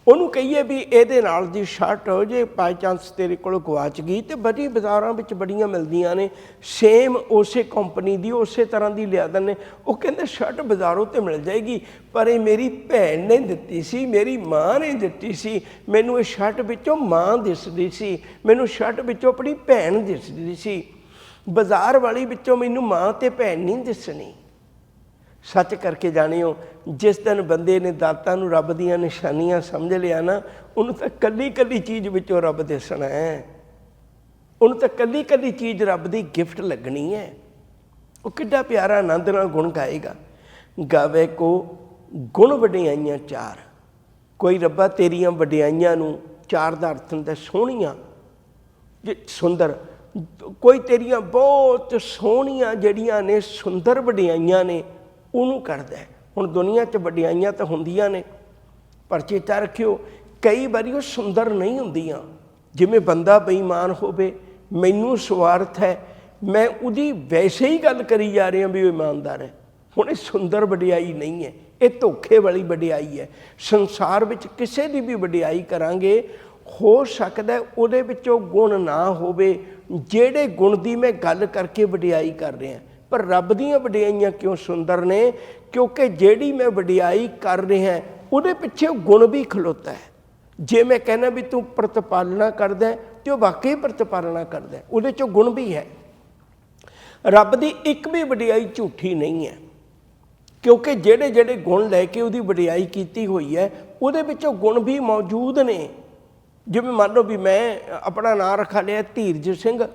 ਉਹਨੂੰ ਕਹੀਏ ਵੀ ਇਹਦੇ ਨਾਲ ਦੀ ਸ਼ਰਟ ਜੇ ਬਾਈ ਚਾਂਸ ਤੇਰੇ ਕੋਲ ਗਵਾਚ ਗਈ, ਅਤੇ ਬੜੀ ਬਾਜ਼ਾਰਾਂ ਵਿੱਚ ਬੜੀਆਂ ਮਿਲਦੀਆਂ ਨੇ ਸੇਮ ਉਸੇ ਕੰਪਨੀ ਦੀ, ਉਸੇ ਤਰ੍ਹਾਂ ਦੀ ਲਿਆ ਦਿੰਦੇ। ਉਹ ਕਹਿੰਦੇ ਸ਼ਰਟ ਬਾਜ਼ਾਰੋਂ ਤਾਂ ਮਿਲ ਜਾਏਗੀ, ਪਰ ਇਹ ਮੇਰੀ ਭੈਣ ਨੇ ਦਿੱਤੀ ਸੀ, ਮੇਰੀ ਮਾਂ ਨੇ ਦਿੱਤੀ ਸੀ, ਮੈਨੂੰ ਇਹ ਸ਼ਰਟ ਵਿੱਚੋਂ ਮਾਂ ਦਿਸਦੀ ਸੀ, ਮੈਨੂੰ ਸ਼ਰਟ ਵਿੱਚੋਂ ਆਪਣੀ ਭੈਣ ਦਿਸਦੀ ਸੀ, ਬਾਜ਼ਾਰ ਵਾਲੀ ਵਿੱਚੋਂ ਮੈਨੂੰ ਮਾਂ ਅਤੇ ਭੈਣ ਨਹੀਂ ਦਿਸਣੀ। ਸੱਚ ਕਰਕੇ ਜਾਣਿਓ, ਜਿਸ ਦਿਨ ਬੰਦੇ ਨੇ ਦਾਤਾਂ ਨੂੰ ਰੱਬ ਦੀਆਂ ਨਿਸ਼ਾਨੀਆਂ ਸਮਝ ਲਿਆ ਨਾ, ਉਹਨੂੰ ਤਾਂ ਕੱਲੀ ਕੱਲੀ ਚੀਜ਼ ਵਿੱਚੋਂ ਰੱਬ ਦਿਸਣਾ ਹੈ, ਉਹਨੂੰ ਤਾਂ ਕੱਲੀ ਕੱਲੀ ਚੀਜ਼ ਰੱਬ ਦੀ ਗਿਫਟ ਲੱਗਣੀ ਹੈ। ਉਹ ਕਿੱਡਾ ਪਿਆਰਾ ਆਨੰਦ ਨਾਲ ਗੁਣ ਗਾਏਗਾ। ਗਾਵੇ ਕੋ ਗੁਣ ਵਡਿਆਈਆਂ ਚਾਰ। ਕੋਈ ਰੱਬਾ ਤੇਰੀਆਂ ਵਡਿਆਈਆਂ ਨੂੰ, ਚਾਰ ਦਾ ਅਰਥ ਹੁੰਦਾ ਸੋਹਣੀਆਂ, ਸੁੰਦਰ। ਕੋਈ ਤੇਰੀਆਂ ਬਹੁਤ ਸੋਹਣੀਆਂ ਜਿਹੜੀਆਂ ਨੇ ਸੁੰਦਰ ਵਡਿਆਈਆਂ ਨੇ ਉਹਨੂੰ ਕਰਦਾ। ਹੁਣ ਦੁਨੀਆ 'ਚ ਵਡਿਆਈਆਂ ਤਾਂ ਹੁੰਦੀਆਂ ਨੇ, ਪਰ ਚੇਤਾ ਰੱਖਿਓ ਕਈ ਵਾਰੀ ਉਹ ਸੁੰਦਰ ਨਹੀਂ ਹੁੰਦੀਆਂ। ਜਿਵੇਂ ਬੰਦਾ ਬੇਈਮਾਨ ਹੋਵੇ, ਮੈਨੂੰ ਸਵਾਰਥ ਹੈ, ਮੈਂ ਉਹਦੀ ਵੈਸੇ ਹੀ ਗੱਲ ਕਰੀ ਜਾ ਰਿਹਾ ਵੀ ਉਹ ਇਮਾਨਦਾਰ ਹੈ, ਹੁਣ ਇਹ ਸੁੰਦਰ ਵਡਿਆਈ ਨਹੀਂ ਹੈ, ਇਹ ਧੋਖੇ ਵਾਲੀ ਵਡਿਆਈ ਹੈ। ਸੰਸਾਰ ਵਿੱਚ ਕਿਸੇ ਦੀ ਵੀ ਵਡਿਆਈ ਕਰਾਂਗੇ, ਹੋ ਸਕਦਾ ਉਹਦੇ ਵਿੱਚੋਂ ਗੁਣ ਨਾ ਹੋਵੇ ਜਿਹੜੇ ਗੁਣ ਦੀ ਮੈਂ ਗੱਲ ਕਰਕੇ ਵਡਿਆਈ ਕਰ ਰਿਹਾ। ਪਰ ਰੱਬ ਦੀਆਂ ਵਡਿਆਈਆਂ ਕਿਉਂ ਸੁੰਦਰ ਨੇ? ਕਿਉਂਕਿ ਜਿਹੜੀ ਮੈਂ ਵਡਿਆਈ ਕਰ ਰਿਹਾ ਉਹਦੇ ਪਿੱਛੇ ਗੁਣ ਵੀ ਖਲੋਤਾ ਹੈ। ਜੇ ਮੈਂ ਕਹਿੰਦਾ ਵੀ ਤੂੰ ਪ੍ਰਤਪਾਲਣਾ ਕਰਦਾ ਅਤੇ ਉਹ ਵਾਕਈ ਪ੍ਰਤਪਾਲਣਾ ਕਰਦਾ, ਉਹਦੇ 'ਚੋਂ ਗੁਣ ਵੀ ਹੈ। ਰੱਬ ਦੀ ਇੱਕ ਵੀ ਵਡਿਆਈ ਝੂਠੀ ਨਹੀਂ ਹੈ, ਕਿਉਂਕਿ ਜਿਹੜੇ ਜਿਹੜੇ ਗੁਣ ਲੈ ਕੇ ਉਹਦੀ ਵਡਿਆਈ ਕੀਤੀ ਹੋਈ ਹੈ ਉਹਦੇ ਵਿੱਚੋਂ ਗੁਣ ਵੀ ਮੌਜੂਦ ਨੇ। ਜਿਵੇਂ ਮੰਨ ਲਓ ਵੀ ਮੈਂ ਆਪਣਾ ਨਾਂ ਰੱਖਾ ਲਿਆ ਧੀਰਜ ਸਿੰਘ,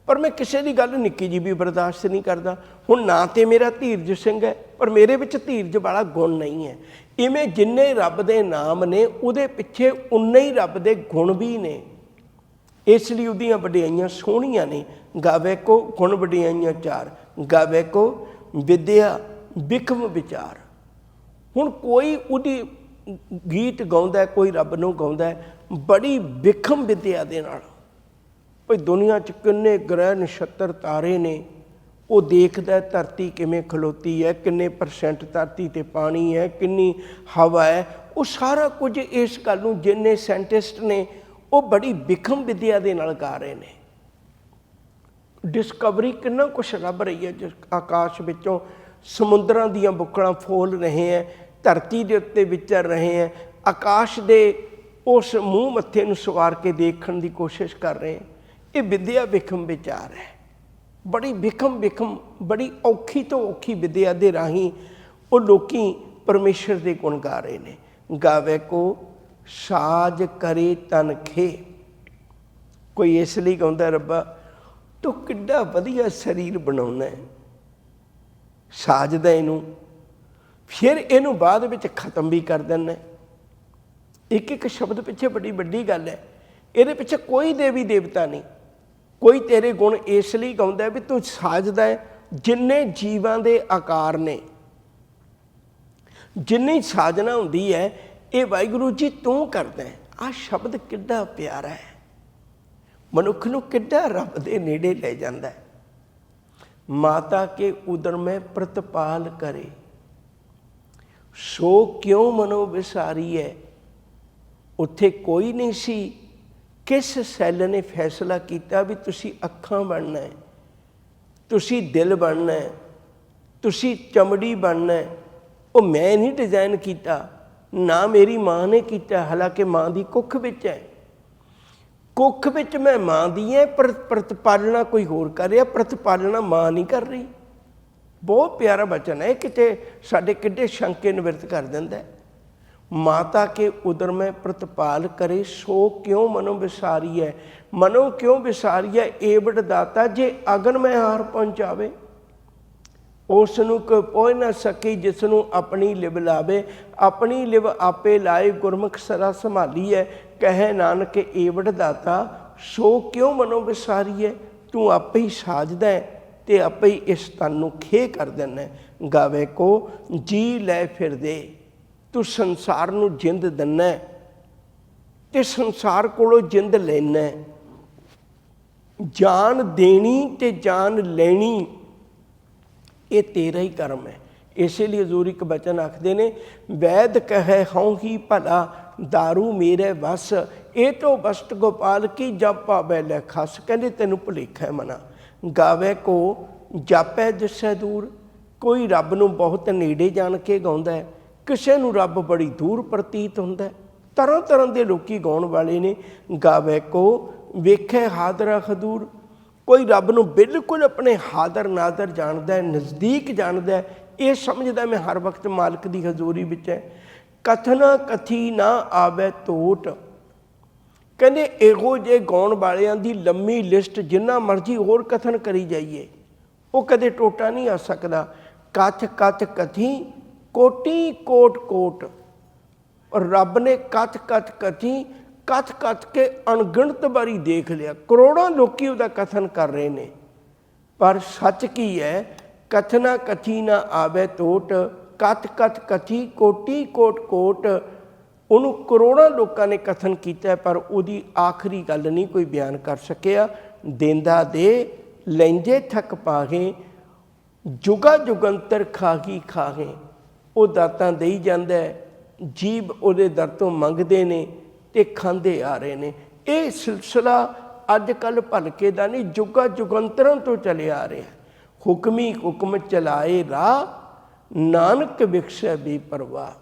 ਪਰ ਮੈਂ ਕਿਸੇ ਦੀ ਗੱਲ ਨਿੱਕੀ ਜਿਹੀ ਵੀ ਬਰਦਾਸ਼ਤ ਨਹੀਂ ਕਰਦਾ। ਹੁਣ ਨਾਂ ਤਾਂ ਮੇਰਾ ਧੀਰਜ ਸਿੰਘ ਹੈ, ਪਰ ਮੇਰੇ ਵਿੱਚ ਧੀਰਜ ਵਾਲਾ ਗੁਣ ਨਹੀਂ ਹੈ। ਇਵੇਂ ਜਿੰਨੇ ਰੱਬ ਦੇ ਨਾਮ ਨੇ ਉਹਦੇ ਪਿੱਛੇ ਉਨੇ ਹੀ ਰੱਬ ਦੇ ਗੁਣ ਵੀ ਨੇ, ਇਸ ਲਈ ਉਹਦੀਆਂ ਵਡਿਆਈਆਂ ਸੋਹਣੀਆਂ ਨੇ। ਗਾਵੇ ਕੋ ਗੁਣ ਵਡਿਆਈਆਂ ਚਾਰ, ਗਾਵੇ ਕੋ ਵਿਦਿਆ ਬਿਖਮ ਵਿਚਾਰ। ਹੁਣ ਕੋਈ ਉਹਦੀ ਗੀਤ ਗਾਉਂਦਾ, ਕੋਈ ਰੱਬ ਨੂੰ ਗਾਉਂਦਾ ਬੜੀ ਬਿਖਮ ਵਿਦਿਆ ਦੇ ਨਾਲ, ਭਈ ਦੁਨੀਆ 'ਚ ਕਿੰਨੇ ਗ੍ਰਹਿ ਨਛੱਤਰ ਤਾਰੇ ਨੇ, ਉਹ ਦੇਖਦਾ ਧਰਤੀ ਕਿਵੇਂ ਖਲੋਤੀ ਹੈ, ਕਿੰਨੇ % ਧਰਤੀ 'ਤੇ ਪਾਣੀ ਹੈ, ਕਿੰਨੀ ਹਵਾ ਹੈ। ਉਹ ਸਾਰਾ ਕੁਝ ਇਸ ਗੱਲ ਨੂੰ ਜਿੰਨੇ ਸਾਇੰਟਿਸਟ ਨੇ ਉਹ ਬੜੀ ਵਿਖਮ ਵਿਦਿਆ ਦੇ ਨਾਲ ਗਾ ਰਹੇ ਨੇ। ਡਿਸਕਵਰੀ ਕਿੰਨਾ ਕੁਛ ਲੱਭ ਰਹੀ ਹੈ, ਜਿਸ ਆਕਾਸ਼ ਵਿੱਚੋਂ ਸਮੁੰਦਰਾਂ ਦੀਆਂ ਬੁੱਕਲਾਂ ਫੋਲ ਰਹੇ ਹੈ, ਧਰਤੀ ਦੇ ਉੱਤੇ ਵਿਚਰ ਰਹੇ ਹੈ, ਆਕਾਸ਼ ਦੇ ਉਸ ਮੂੰਹ ਮੱਥੇ ਨੂੰ ਸਵਾਰ ਕੇ ਦੇਖਣ ਦੀ ਕੋਸ਼ਿਸ਼ ਕਰ ਰਹੇ ਹੈ। ਇਹ ਵਿਦਿਆ ਵਿਖਮ ਵਿਚਾਰ ਹੈ, ਬੜੀ ਵਿਖਮ ਬੜੀ ਔਖੀ ਤੋਂ ਔਖੀ ਵਿਦਿਆ ਦੇ ਰਾਹੀਂ ਉਹ ਲੋਕੀ ਪਰਮੇਸ਼ਰ ਦੇ ਗੁਣ ਗਾ ਰਹੇ ਨੇ। ਗਾਵੇ ਕੋ ਸਾਜ ਕਰੇ ਤਨ ਖੇ, ਕੋਈ ਇਸ ਲਈ ਗਾਉਂਦਾ ਰੱਬਾ ਤੂੰ ਕਿੱਡਾ ਵਧੀਆ ਸਰੀਰ ਬਣਾਉਣਾ ਹੈ, ਸਾਜਦਾ ਇਹਨੂੰ, ਫਿਰ ਇਹਨੂੰ ਬਾਅਦ ਵਿੱਚ ਖਤਮ ਵੀ ਕਰ ਦਿੰਦਾ। ਇੱਕ ਇੱਕ ਸ਼ਬਦ ਪਿੱਛੇ ਬੜੀ ਵੱਡੀ ਗੱਲ ਹੈ। ਇਹਦੇ ਪਿੱਛੇ ਕੋਈ ਦੇਵੀ ਦੇਵਤਾ ਨਹੀਂ, ਕੋਈ ਤੇਰੇ ਗੁਣ ਇਸ ਲਈ ਗਾਉਂਦਾ ਵੀ ਤੂੰ ਸਾਜਦਾ ਹੈ। ਜਿੰਨੇ ਜੀਵਾਂ ਦੇ ਆਕਾਰ ਨੇ, ਜਿੰਨੀ ਸਾਜਨਾ ਹੁੰਦੀ ਹੈ, ਇਹ ਵਾਹਿਗੁਰੂ ਜੀ ਤੂੰ ਕਰਦਾ ਹੈ। ਆਹ ਸ਼ਬਦ ਕਿੱਡਾ ਪਿਆਰਾ ਹੈ, ਮਨੁੱਖ ਨੂੰ ਕਿੱਡਾ ਰੱਬ ਦੇ ਨੇੜੇ ਲੈ ਜਾਂਦਾ ਹੈ। ਮਾਤਾ ਕੇ ਉਦਰ ਮੈਂ ਪ੍ਰਤਪਾਲ ਕਰੇ, ਸੋ ਕਿਉਂ ਮਨੋ ਵਿਸਾਰੀ ਹੈ। ਉੱਥੇ ਕੋਈ ਨਹੀਂ ਸੀ, ਕਿਸ ਸੈੱਲ ਨੇ ਫੈਸਲਾ ਕੀਤਾ ਵੀ ਤੁਸੀਂ ਅੱਖਾਂ ਬਣਨਾ ਹੈ, ਤੁਸੀਂ ਦਿਲ ਬਣਨਾ ਹੈ, ਤੁਸੀਂ ਚਮੜੀ ਬਣਨਾ ਹੈ। ਉਹ ਮੈਂ ਨਹੀਂ ਡਿਜ਼ਾਈਨ ਕੀਤਾ, ਨਾ ਮੇਰੀ ਮਾਂ ਨੇ ਕੀਤਾ, ਹਾਲਾਂਕਿ ਮਾਂ ਦੀ ਕੁੱਖ ਵਿੱਚ ਹੈ। ਕੁੱਖ ਵਿੱਚ ਮੈਂ ਮਾਂ ਦੀ ਹੈ, ਪਰ ਪ੍ਰਤਪਾਲਣਾ ਕੋਈ ਹੋਰ ਕਰ ਰਿਹਾ, ਪ੍ਰਤਪਾਲਣਾ ਮਾਂ ਨਹੀਂ ਕਰ ਰਹੀ। ਬਹੁਤ ਪਿਆਰਾ ਬਚਨ ਹੈ, ਕਿਤੇ ਸਾਡੇ ਕਿੱਡੇ ਸ਼ੰਕੇ ਨਿਵਰਤ ਕਰ ਦਿੰਦਾ। ਮਾਤਾ ਕੇ ਉਦਰ ਮੈਂ ਪ੍ਰਤਪਾਲ ਕਰੇ, ਸੋ ਕਿਉਂ ਮਨੋ ਵਿਸਾਰੀ ਹੈ। ਮਨੋ ਕਿਉਂ ਵਿਸਾਰੀ ਹੈ, ਏਵੜ ਦਾਤਾ ਜੇ ਅਗਨ ਮੈਂ ਹਾਰ ਪਹੁੰਚਾਵੇ। ਉਸ ਨੂੰ ਕੋਈ ਪਹੁੰਚ ਨਾ ਸਕੀ, ਜਿਸ ਨੂੰ ਆਪਣੀ ਲਿਵ ਲਾਵੇ। ਆਪਣੀ ਲਿਵ ਆਪੇ ਲਾਏ, ਗੁਰਮੁਖ ਸਦਾ ਸੰਭਾਲੀ ਹੈ। ਕਹੇ ਨਾਨਕ ਏਵੜ ਦਾਤਾ, ਸੋ ਕਿਉਂ ਮਨੋ ਵਿਸਾਰੀ ਹੈ। ਤੂੰ ਆਪੇ ਹੀ ਸਾਜਦਾ ਹੈ ਤੇ ਆਪੇ ਹੀ ਇਸ ਤਨ ਨੂੰ ਖੇ ਕਰ ਦਿੰਦਾ। ਗਾਵੇ ਕੋ ਜੀ ਲੈ ਫਿਰਦੇ, ਤੂੰ ਸੰਸਾਰ ਨੂੰ ਜਿੰਦ ਦਿੰਦਾ ਤੇ ਸੰਸਾਰ ਕੋਲੋਂ ਜਿੰਦ ਲੈਣਾ। ਜਾਨ ਦੇਣੀ ਤੇ ਜਾਨ ਲੈਣੀ, ਇਹ ਤੇਰਾ ਹੀ ਕਰਮ ਹੈ। ਇਸੇ ਲਈ ਹਜ਼ੂਰ ਇੱਕ ਬਚਨ ਆਖਦੇ ਨੇ, ਵੈਦ ਕਹੈ ਹਉ ਹੀ ਭਲਾ, ਦਾਰੂ ਮੇਰੇ ਵਸ। ਇਹ ਤੋਂ ਬਸਤ ਗੋਪਾਲ ਕੀ ਜਪ ਪਾਵੈ ਲੈ ਖਸ। ਕਹਿੰਦੇ ਤੈਨੂੰ ਭੁਲੇਖਾ ਮਨਾ। ਗਾਵੇ ਕੋ ਜਾਪੈ ਦਿਸੈ ਦੂਰ, ਕੋਈ ਰੱਬ ਨੂੰ ਬਹੁਤ ਨੇੜੇ ਜਾਣ ਕੇ ਗਾਉਂਦਾ ਹੈ, ਕਿਸੇ ਨੂੰ ਰੱਬ ਬੜੀ ਦੂਰ ਪ੍ਰਤੀਤ ਹੁੰਦਾ। ਤਰ੍ਹਾਂ ਤਰ੍ਹਾਂ ਦੇ ਲੋਕੀ ਗਾਉਣ ਵਾਲੇ ਨੇ। ਗਾਵੇ ਕੋ ਵੇਖੇ ਹਾਦਰਾ ਖਦੂਰ, ਕੋਈ ਰੱਬ ਨੂੰ ਬਿਲਕੁਲ ਆਪਣੇ ਹਾਦਰ ਨਾਦਰ ਜਾਣਦਾ, ਨਜ਼ਦੀਕ ਜਾਣਦਾ, ਇਹ ਸਮਝਦਾ ਮੈਂ ਹਰ ਵਕਤ ਮਾਲਕ ਦੀ ਹਜ਼ੂਰੀ ਵਿੱਚ ਹੈ। ਕਥਨਾ ਕਥੀ ਨਾ ਆਵੇ ਟੋਟ, ਕਹਿੰਦੇ ਇਹੋ ਜਿਹੇ ਗਾਉਣ ਵਾਲਿਆਂ ਦੀ ਲੰਮੀ ਲਿਸਟ ਜਿੰਨਾ ਮਰਜ਼ੀ ਹੋਰ ਕਥਨ ਕਰੀ ਜਾਈਏ, ਉਹ ਕਦੇ ਟੋਟਾ ਨਹੀਂ ਆ ਸਕਦਾ। ਕਥ ਕਥ ਕਥੀ ਕੋਟੀ ਕੋਟ ਕੋਟ, ਔਰ ਰੱਬ ਨੇ ਕਥ ਕਥ ਕਥੀ ਕਥ ਕਥ ਕੇ ਅਣਗਿਣਤ ਵਾਰੀ ਦੇਖ ਲਿਆ। ਕਰੋੜਾਂ ਲੋਕੀ ਉਹਦਾ ਕਥਨ ਕਰ ਰਹੇ ਨੇ, ਪਰ ਸੱਚ ਕੀ ਹੈ, ਕਥਨਾ ਕਥੀ ਨਾ ਆਵੇ ਟੋਟ, ਕਥ ਕਥ ਕਥੀ ਕੋਟੀ ਕੋਟ ਕੋਟ। ਉਹਨੂੰ ਕਰੋੜਾਂ ਲੋਕਾਂ ਨੇ ਕਥਨ ਕੀਤਾ, ਪਰ ਉਹਦੀ ਆਖਰੀ ਗੱਲ ਨਹੀਂ ਕੋਈ ਬਿਆਨ ਕਰ ਸਕਿਆ। ਦੇਂਦਾ ਦੇ ਲੈਂਦੇ ਥੱਕ ਪਾਗੇ, ਜੁਗਾ ਜੁਗੰਤਰ ਖਾਗੀ ਖਾਗੇ। ਉਹ ਦਾਤਾਂ ਦੇਈ ਜਾਂਦਾ, ਜੀਵ ਉਹਦੇ ਦਰ ਤੋਂ ਮੰਗਦੇ ਨੇ ਤੇ ਖਾਂਦੇ ਆ ਰਹੇ ਨੇ। ਇਹ ਸਿਲਸਿਲਾ ਅੱਜ ਕੱਲ੍ਹ ਭਲਕੇ ਦਾ ਨਹੀਂ, ਜੁਗਾ ਜੁਗੰਤਰਾਂ ਤੋਂ ਚੱਲਿਆ ਆ ਰਿਹਾ। ਹੁਕਮੀ ਹੁਕਮ ਚਲਾਏ ਰਾਹ, ਨਾਨਕ ਵਿਖਸੈ ਬੇਪਰਵਾਹ।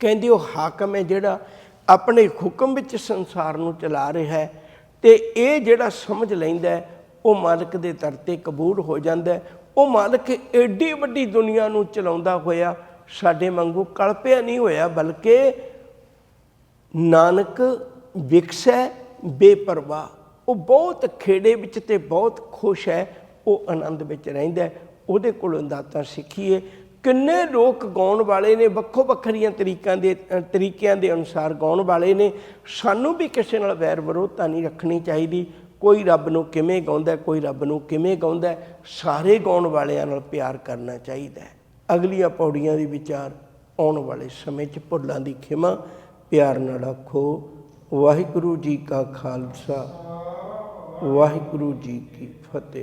ਕਹਿੰਦੇ ਉਹ ਹਾਕਮ ਹੈ ਜਿਹੜਾ ਆਪਣੇ ਹੁਕਮ ਵਿੱਚ ਸੰਸਾਰ ਨੂੰ ਚਲਾ ਰਿਹਾ ਹੈ, ਤੇ ਇਹ ਜਿਹੜਾ ਸਮਝ ਲੈਂਦਾ ਉਹ ਮਾਲਕ ਦੇ ਦਰ 'ਤੇ ਕਬੂਲ ਹੋ ਜਾਂਦਾ। ਉਹ ਮਾਲਕ ਏਡੀ ਵੱਡੀ ਦੁਨੀਆ ਨੂੰ ਚਲਾਉਂਦਾ ਹੋਇਆ ਸਾਡੇ ਵਾਂਗੂ ਕਲਪਿਆ ਨਹੀਂ ਹੋਇਆ, ਬਲਕਿ ਨਾਨਕ ਵਿਖਸੈ ਬੇਪਰਵਾਹ। ਉਹ ਬਹੁਤ ਖੇੜੇ ਵਿੱਚ ਤੇ ਬਹੁਤ ਖੁਸ਼ ਹੈ, ਉਹ ਆਨੰਦ ਵਿੱਚ ਰਹਿੰਦਾ। ਉਹਦੇ ਕੋਲੋਂ ਦਾਤਾਂ ਸਿੱਖੀਏ। ਕਿੰਨੇ ਲੋਕ ਗਾਉਣ ਵਾਲੇ ਨੇ, ਵੱਖੋ ਵੱਖਰੀਆਂ ਤਰੀਕਿਆਂ ਦੇ ਅਨੁਸਾਰ ਗਾਉਣ ਵਾਲੇ ਨੇ। ਸਾਨੂੰ ਵੀ ਕਿਸੇ ਨਾਲ ਵੈਰ ਵਿਰੋਧਤਾ ਨਹੀਂ ਰੱਖਣੀ ਚਾਹੀਦੀ। ਕੋਈ ਰੱਬ ਨੂੰ ਕਿਵੇਂ ਗਾਉਂਦਾ, ਕੋਈ ਰੱਬ ਨੂੰ ਕਿਵੇਂ ਗਾਉਂਦਾ, ਸਾਰੇ ਗਾਉਣ ਵਾਲਿਆਂ ਨਾਲ ਪਿਆਰ ਕਰਨਾ ਚਾਹੀਦਾ। ਅਗਲੀਆਂ ਪੌੜੀਆਂ ਦੇ ਵਿਚਾਰ ਆਉਣ ਵਾਲੇ ਸਮੇਂ 'ਚ। ਭੁੱਲਾਂ ਦੀ ਖਿਮਾ, ਪਿਆਰ ਨਾਲ ਆਖੋ ਵਾਹਿਗੁਰੂ ਜੀ ਕਾ ਖਾਲਸਾ ਵਾਹਿਗੁਰੂ ਜੀ ਕੀ ਫਤਿਹ।